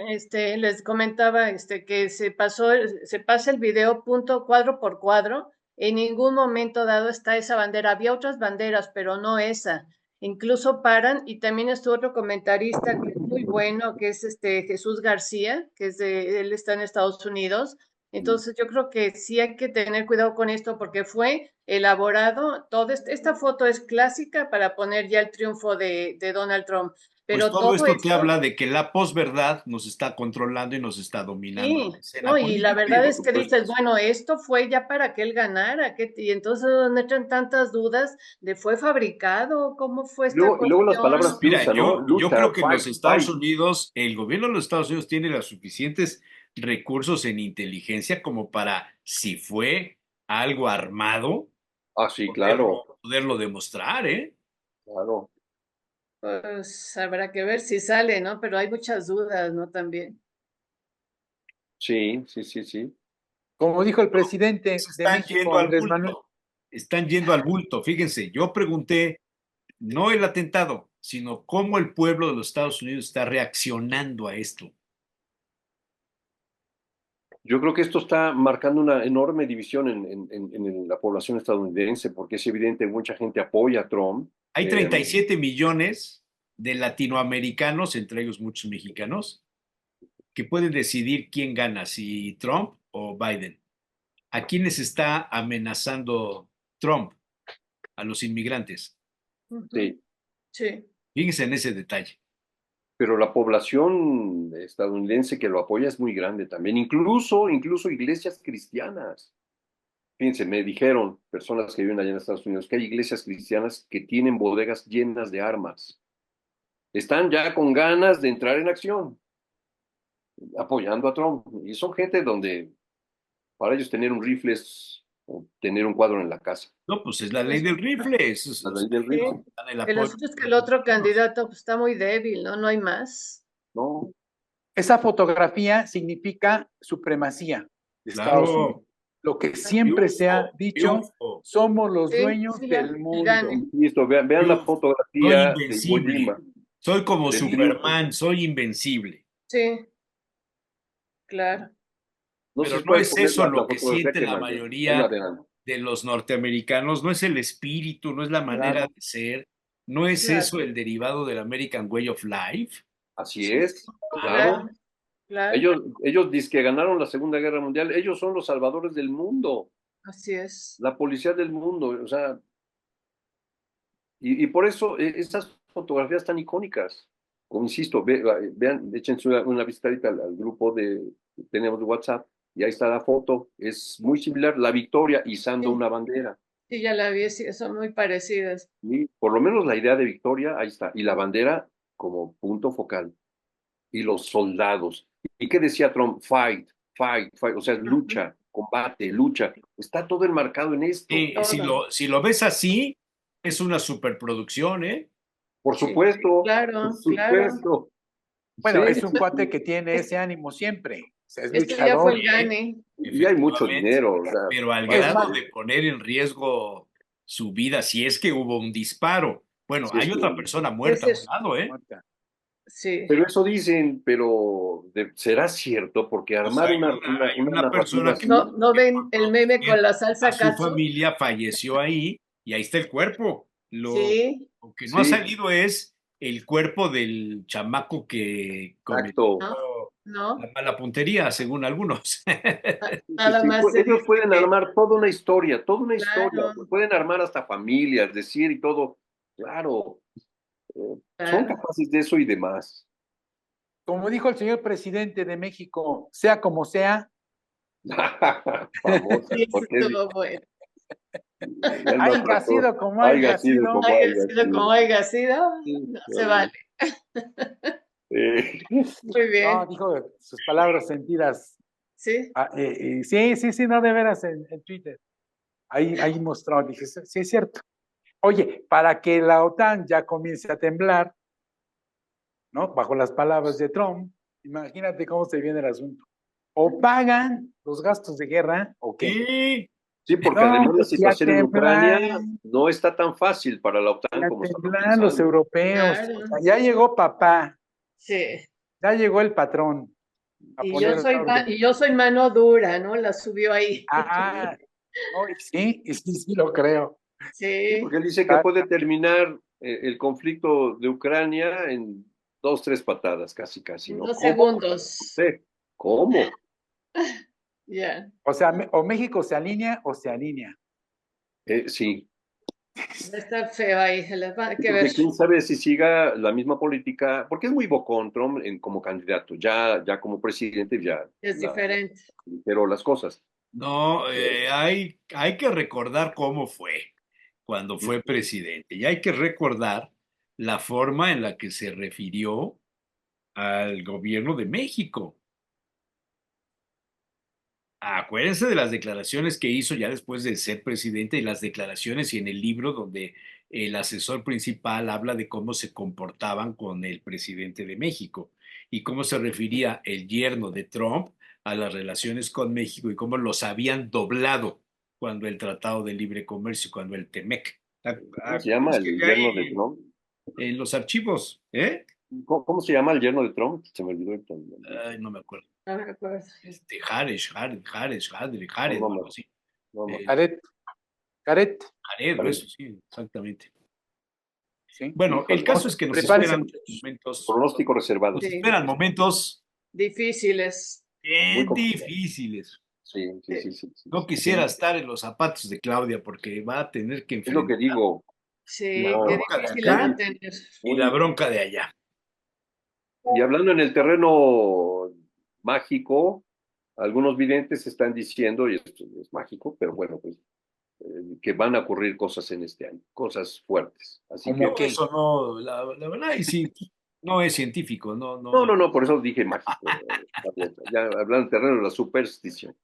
les comentaba que se pasa el video punto cuadro por cuadro. En ningún momento dado está esa bandera. Había otras banderas, pero no esa. Incluso paran, y también estuvo otro comentarista que es muy bueno, que es Jesús García, él está en Estados Unidos. Entonces yo creo que sí hay que tener cuidado con esto porque fue elaborado, esta foto es clásica para poner ya el triunfo de Donald Trump, Pues pero todo todo esto te esto. habla de que la posverdad nos está controlando y nos está dominando Sí, la escena no, y la política. verdad Por es que supuesto. dices, bueno, esto fue ya para que él ganara, y entonces no entran tantas dudas de fue fabricado, cómo fue esta Y luego las palabras cuestión. que Mira, usa, ¿no? yo creo Lucha, que en los Estados fight. Unidos, el gobierno de los Estados Unidos tiene los suficientes recursos en inteligencia como para, si fue algo armado, Ah, sí, claro, poderlo demostrar, ¿eh? claro. Pues habrá que ver si sale, ¿no? Pero hay muchas dudas, ¿no? También. Sí, sí, sí, sí. Como dijo el presidente Se de están México, yendo al Andrés Manuel, bulto. están yendo al bulto. Fíjense, yo pregunté no el atentado, sino cómo el pueblo de los Estados Unidos está reaccionando a esto. Yo creo que esto está marcando una enorme división en la población estadounidense, porque es evidente que mucha gente apoya a Trump. Hay 37 millones de latinoamericanos, entre ellos muchos mexicanos, que pueden decidir quién gana, si Trump o Biden. ¿A quiénes está amenazando Trump? A los inmigrantes. Sí, Sí. Fíjense en ese detalle. pero la población estadounidense que lo apoya es muy grande también, incluso iglesias cristianas. Fíjense, me dijeron personas que viven allá en Estados Unidos que hay iglesias cristianas que tienen bodegas llenas de armas. Están ya con ganas de entrar en acción, apoyando a Trump. Y son gente donde para ellos tener un rifle es o tener un cuadro en la casa. No, pues es la ley del rifle. Eso es, La ley del Sí. rifle. el El apoyo. asunto es que el otro candidato pues, está muy débil, ¿no? No hay más. No, Esa fotografía significa supremacía de Estados Unidos. Claro. Lo que siempre se ha Triunfo, dicho, triunfo. somos los Sí, dueños sí, ya, del el mundo. gane. listo, vean la Triunfo. Soy fotografía de Iwo invencible. Jima. Soy como De Superman, soy invencible. Sí, claro. No Pero se no puede es poner eso la lo que fotografía siente que la mandé. Ahí la mayoría verán. de los norteamericanos, no es el espíritu, no es la manera Claro. de ser, no es Claro. eso el derivado del American Way of Life. Así es, Claro, claro. claro. Ellos dicen que ganaron la Segunda Guerra Mundial. Ellos son los salvadores del mundo, Así es. la policía del mundo. O sea, y por eso esas fotografías tan icónicas. Como insisto, vean, échense una visitadita al grupo que tenemos de WhatsApp y ahí está la foto. Es muy similar, la victoria izando Sí. una bandera. Sí, ya la vi, sí, son muy parecidas. Y por lo menos la idea de victoria, ahí está. Y la bandera como punto focal. Y los soldados. ¿Y qué decía Trump? Fight, fight, fight. O sea, lucha, combate, lucha. Está todo enmarcado en esto. Si lo ves así, es una superproducción, ¿eh? Por Sí, supuesto. claro, Por supuesto. Bueno, Sí. es un cuate que tiene ese ánimo siempre. O sea, es Este ya fue luchador. el gane. Y hay mucho dinero. O sea, Pero al Es grado más- de poner en riesgo su vida, si es que hubo un disparo. Bueno, Sí, hay sí. otra persona muerta a un Ese es- lado, ¿eh? Sí. Pero eso dicen, pero ¿será cierto? Porque Pues armar hay una una narrativa persona así, No que ven por el meme con la salsa a su catsup. familia falleció ahí y ahí está el cuerpo. Sí, Lo que no ha Sí. salido es el cuerpo del chamaco que cometió exacto. ¿no? la mala puntería, según algunos. Nada Sí, más se ellos dice pueden que, armar toda una historia, claro, pueden armar hasta familias, decir y todo, claro, son claro. capaces de eso y demás. Como dijo el señor presidente de México, sea como sea, Famosa, Sí, porque estuvo bueno. el haya maltrato, sido como haya haya sido sido. como Haya haya sido como sido. haya sido, Sí, no se vale. Muy bien. No, dijo sus palabras sentidas. Sí, Sí, no, de veras, en Twitter. Ahí mostró, dije, sí, es cierto. Oye, para que la OTAN ya comience a temblar, ¿no? Bajo las palabras de Trump, imagínate cómo se viene el asunto. O pagan los gastos de guerra, o qué. Sí, Sí, porque No, además la pues, situación en temblar, Ucrania no está tan fácil para la OTAN ya como estamos temblan los pensando. europeos. Claro. O sea, ya llegó papá, sí. ya llegó el patrón a Y poner orden. yo soy mano dura, ¿no? La subió ahí. Ah, no, sí lo creo. Sí, Sí, porque él dice que puede terminar el conflicto de Ucrania en 2, 3 patadas, casi, en ¿no? 2 ¿Cómo? segundos. Sí. ¿Cómo? Ya. O sea, o México se alinea o se alinea. Sí, Va a estar feo ahí. Se les va a que ver. porque quién sabe si siga la misma política, porque es muy bocón Trump como candidato, ya como presidente ya Es diferente. pero las cosas. no, hay que recordar cómo fue cuando fue presidente y hay que recordar la forma en la que se refirió al gobierno de México. Acuérdense de las declaraciones que hizo ya después de ser presidente y las declaraciones y en el libro donde el asesor principal habla de cómo se comportaban con el presidente de México y cómo se refería el yerno de Trump a las relaciones con México y cómo los habían doblado cuando el Tratado de Libre Comercio, cuando el TEMEC. ¿Cómo se llama el yerno de Trump? En los archivos, ¿eh? ¿Cómo se llama el yerno de Trump? Se me olvidó. Ay, no me acuerdo. No me acuerdo. Jared, No, algo así. no. Caret. Jared, Jared. eso sí, exactamente. ¿Sí? Bueno, el caso es que nos Prepárense, esperan muchachos. momentos, Pronóstico reservado. nos Sí. esperan momentos Difíciles. bien complicado. difíciles. Sí. No quisiera estar en los zapatos de Claudia porque va a tener que Es lo que enfrentar digo. Sí, No, qué bronca de difícil acá ha de tener. y la bronca de allá. Y hablando en el terreno mágico, algunos videntes están diciendo, y esto es mágico, pero bueno, pues que van a ocurrir cosas en este año, cosas fuertes. Así ¿Cómo que qué? Eso no, la verdad, y sí, no es científico, no. no, por eso dije mágico. Ya hablando en terreno de la superstición.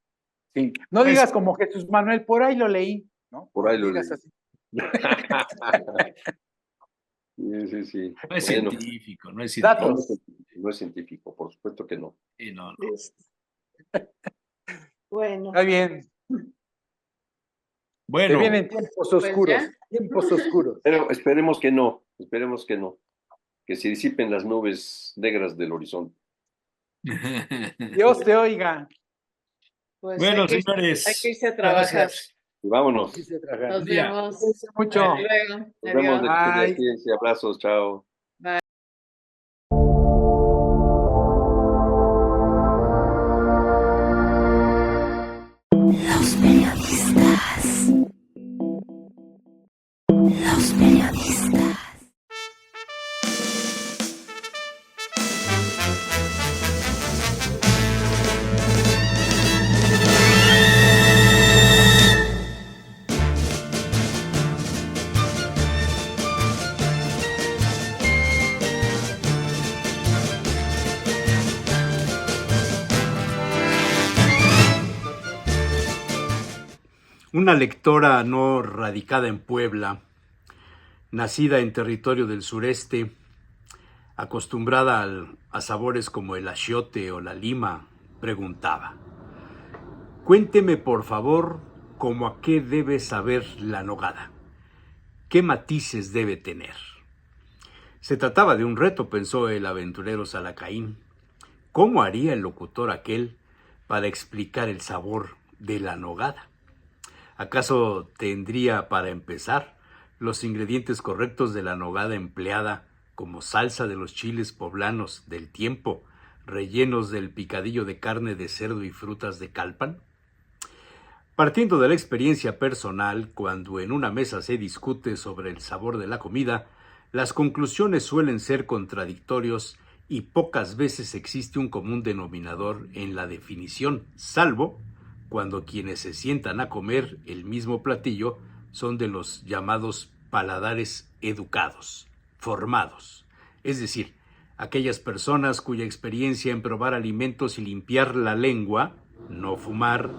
Sí. No Pues- digas como Jesús Manuel, por ahí lo leí, ¿no? Por ahí No lo digas leí. así. Sí. No es Bueno, científico, no es Datos. científico. no es científico, por supuesto que no. Sí, no. Bueno, Está bien. Se Bueno, vienen tiempos oscuros. ya. Tiempos oscuros. Pero esperemos que no, que se disipen las nubes negras del horizonte. Dios te oiga. Pues bueno, hay que señores, irse a trabajar. gracias. Y vámonos. Quise tragar. Nos día. vemos. Cuídense mucho. Hasta luego. Nos vemos Adiós. de aquí. Abrazos, chao. Los periodistas. Los periodistas. Una lectora no radicada en Puebla, nacida en territorio del sureste, acostumbrada a sabores como el achiote o la lima, preguntaba: cuénteme por favor cómo a qué debe saber la nogada, qué matices debe tener. Se trataba de un reto, pensó el aventurero Salacaín. ¿Cómo haría el locutor aquel para explicar el sabor de la nogada? ¿Acaso tendría, para empezar, los ingredientes correctos de la nogada empleada como salsa de los chiles poblanos del tiempo, rellenos del picadillo de carne de cerdo y frutas de calpan? Partiendo de la experiencia personal, cuando en una mesa se discute sobre el sabor de la comida, las conclusiones suelen ser contradictorios y pocas veces existe un común denominador en la definición, salvo cuando quienes se sientan a comer el mismo platillo son de los llamados paladares educados, formados, es decir, aquellas personas cuya experiencia en probar alimentos y limpiar la lengua, no fumar,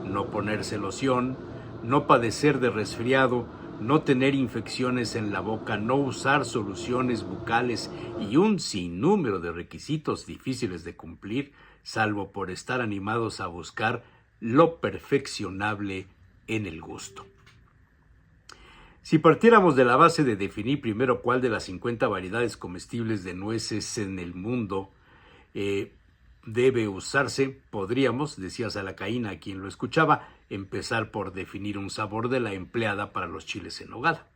no ponerse loción, no padecer de resfriado, no tener infecciones en la boca, no usar soluciones bucales y un sinnúmero de requisitos difíciles de cumplir, salvo por estar animados a buscar lo perfeccionable en el gusto. Si partiéramos de la base de definir primero cuál de las 50 variedades comestibles de nueces en el mundo debe usarse, podríamos, decía Salacaín a quien lo escuchaba, empezar por definir un sabor de la empleada para los chiles en nogada.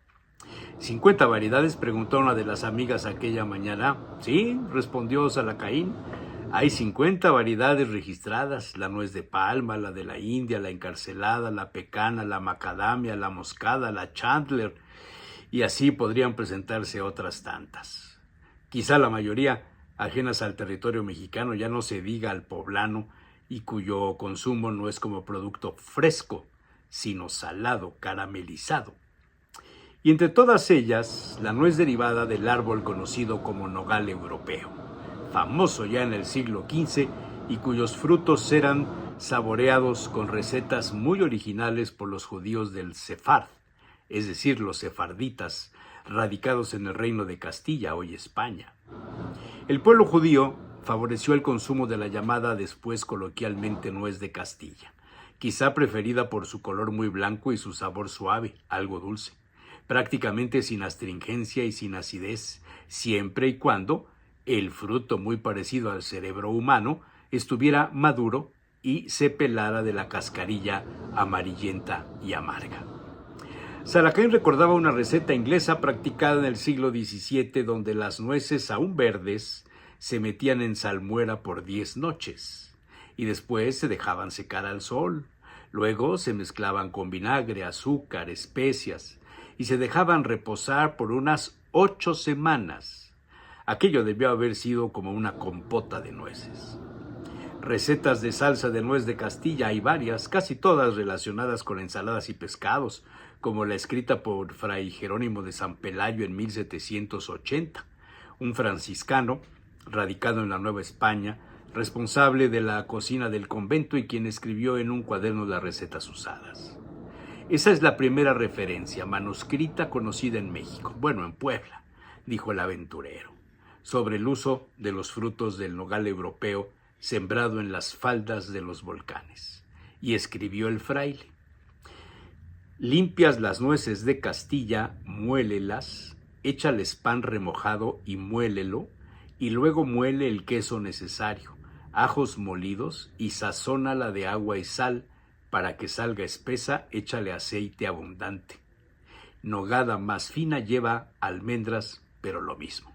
¿50 variedades?, preguntó una de las amigas aquella mañana. Sí, respondió Salacaín. Hay 50 variedades registradas: la nuez de palma, la de la India, la encarcelada, la pecana, la macadamia, la moscada, la chandler, y así podrían presentarse otras tantas. Quizá la mayoría ajenas al territorio mexicano, ya no se diga al poblano, y cuyo consumo no es como producto fresco, sino salado, caramelizado. Y entre todas ellas, la nuez derivada del árbol conocido como nogal europeo, famoso ya en el siglo XV y cuyos frutos eran saboreados con recetas muy originales por los judíos del Sefard, es decir, los sefarditas, radicados en el reino de Castilla, hoy España. El pueblo judío favoreció el consumo de la llamada después coloquialmente nuez de Castilla, quizá preferida por su color muy blanco y su sabor suave, algo dulce, prácticamente sin astringencia y sin acidez, siempre y cuando el fruto, muy parecido al cerebro humano, estuviera maduro y se pelara de la cascarilla amarillenta y amarga. Salakín recordaba una receta inglesa practicada en el siglo XVII, donde las nueces aún verdes se metían en salmuera por 10 noches y después se dejaban secar al sol. Luego se mezclaban con vinagre, azúcar, especias y se dejaban reposar por unas 8 semanas. Aquello debió haber sido como una compota de nueces. Recetas de salsa de nuez de Castilla hay varias, casi todas relacionadas con ensaladas y pescados, como la escrita por Fray Jerónimo de San Pelayo en 1780, un franciscano radicado en la Nueva España, responsable de la cocina del convento y quien escribió en un cuaderno las recetas usadas. Esa es la primera referencia manuscrita conocida en México, bueno, en Puebla, dijo el aventurero, sobre el uso de los frutos del nogal europeo sembrado en las faldas de los volcanes. Y escribió el fraile: limpias las nueces de Castilla, muélelas, échales pan remojado y muélelo, y luego muele el queso necesario, ajos molidos y sazónala de agua y sal. Para que salga espesa, échale aceite abundante. Nogada más fina lleva almendras, pero lo mismo.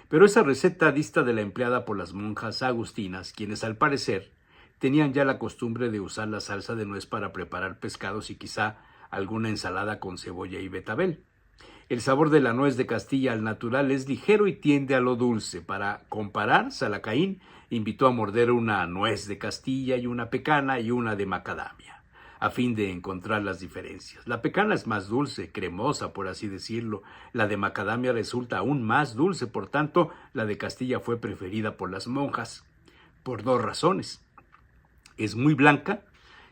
Pero esa receta dista de la empleada por las monjas agustinas, quienes al parecer tenían ya la costumbre de usar la salsa de nuez para preparar pescados y quizá alguna ensalada con cebolla y betabel. El sabor de la nuez de Castilla al natural es ligero y tiende a lo dulce. Para comparar, Salakín invitó a morder una nuez de Castilla y una pecana y una de macadamia, a fin de encontrar las diferencias. La pecana es más dulce, cremosa, por así decirlo. La de macadamia resulta aún más dulce, por tanto, la de Castilla fue preferida por las monjas, por 2 razones. Es muy blanca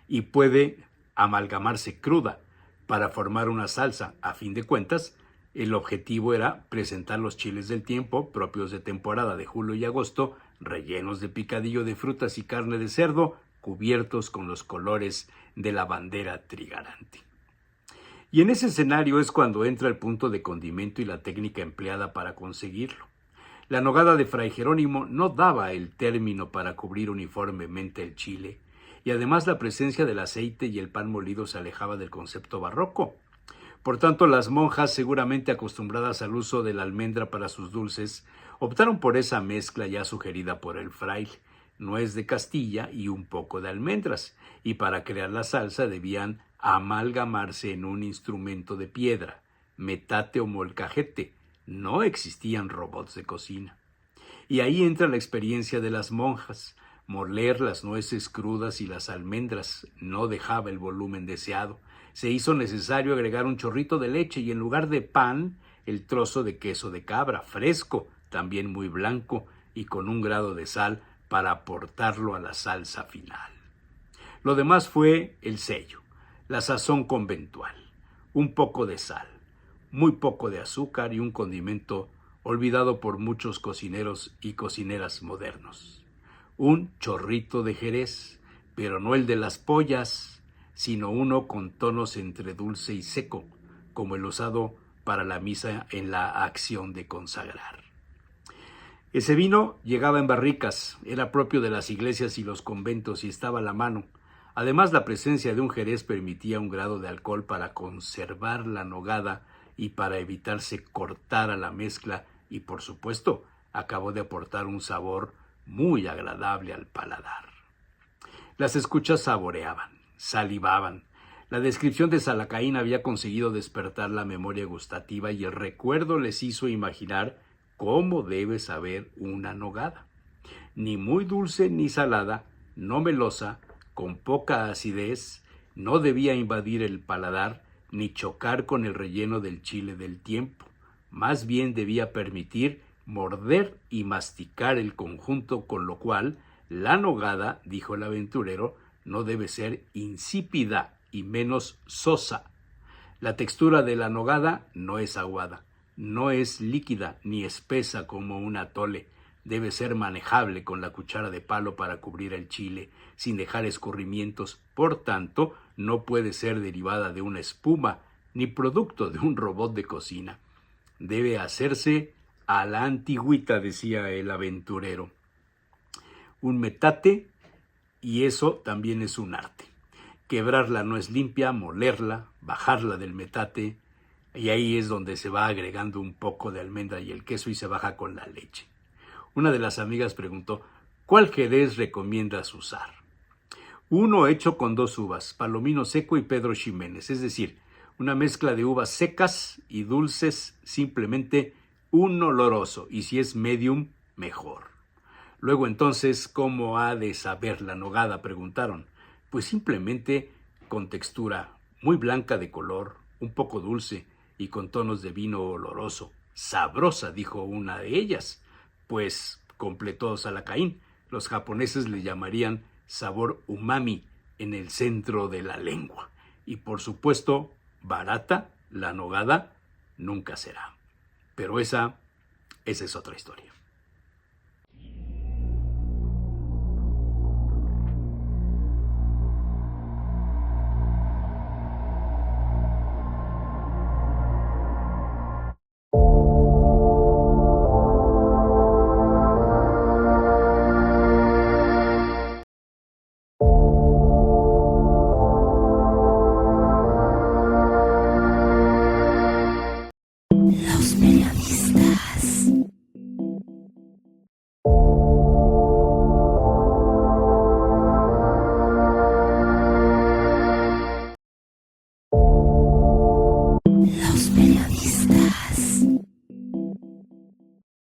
y puede amalgamarse cruda para formar una salsa. A fin de cuentas, el objetivo era presentar los chiles del tiempo, propios de temporada de julio y agosto, rellenos de picadillo de frutas y carne de cerdo, cubiertos con los colores de la bandera trigarante. Y en ese escenario es cuando entra el punto de condimento y la técnica empleada para conseguirlo. La nogada de Fray Jerónimo no daba el término para cubrir uniformemente el chile, y además la presencia del aceite y el pan molido se alejaba del concepto barroco. Por tanto, las monjas, seguramente acostumbradas al uso de la almendra para sus dulces, optaron por esa mezcla ya sugerida por el fraile, nuez de Castilla y un poco de almendras, y para crear la salsa debían amalgamarse en un instrumento de piedra, metate o molcajete. No existían robots de cocina. Y ahí entra la experiencia de las monjas. Moler las nueces crudas y las almendras no dejaba el volumen deseado. Se hizo necesario agregar un chorrito de leche y en lugar de pan, el trozo de queso de cabra, fresco, también muy blanco y con un grado de sal para aportarlo a la salsa final. Lo demás fue el sello, la sazón conventual, un poco de sal, muy poco de azúcar y un condimento olvidado por muchos cocineros y cocineras modernos. Un chorrito de jerez, pero no el de las pollas, sino uno con tonos entre dulce y seco, como el usado para la misa en la acción de consagrar. Ese vino llegaba en barricas, era propio de las iglesias y los conventos y estaba a la mano. Además, la presencia de un jerez permitía un grado de alcohol para conservar la nogada y para evitarse cortar a la mezcla y, por supuesto, acabó de aportar un sabor muy agradable al paladar. Las escuchas saboreaban, salivaban. La descripción de Salakín había conseguido despertar la memoria gustativa y el recuerdo les hizo imaginar cómo debe saber una nogada. Ni muy dulce ni salada, no melosa, con poca acidez, no debía invadir el paladar ni chocar con el relleno del chile del tiempo. Más bien debía permitir morder y masticar el conjunto, con lo cual la nogada, dijo el aventurero, no debe ser insípida y menos sosa. La textura de la nogada no es aguada, no es líquida ni espesa como un atole, debe ser manejable con la cuchara de palo para cubrir el chile, sin dejar escurrimientos. Por tanto, no puede ser derivada de una espuma, ni producto de un robot de cocina. Debe hacerse a la antigüita, decía el aventurero. Un metate, y eso también es un arte. Quebrarla no es limpia, molerla, bajarla del metate, y ahí es donde se va agregando un poco de almendra y el queso y se baja con la leche. Una de las amigas preguntó, ¿cuál jerez recomiendas usar? Uno hecho con 2 uvas, Palomino seco y Pedro Ximénez, es decir, una mezcla de uvas secas y dulces, simplemente un oloroso, y si es medium, mejor. Luego entonces, ¿cómo ha de saber la nogada?, preguntaron. Pues simplemente con textura muy blanca de color, un poco dulce y con tonos de vino oloroso. Sabrosa, dijo una de ellas. Pues, completó Salacaín, los japoneses le llamarían sabor umami en el centro de la lengua. Y por supuesto, barata, la nogada nunca será. Pero esa es otra historia. Los periodistas. Los periodistas.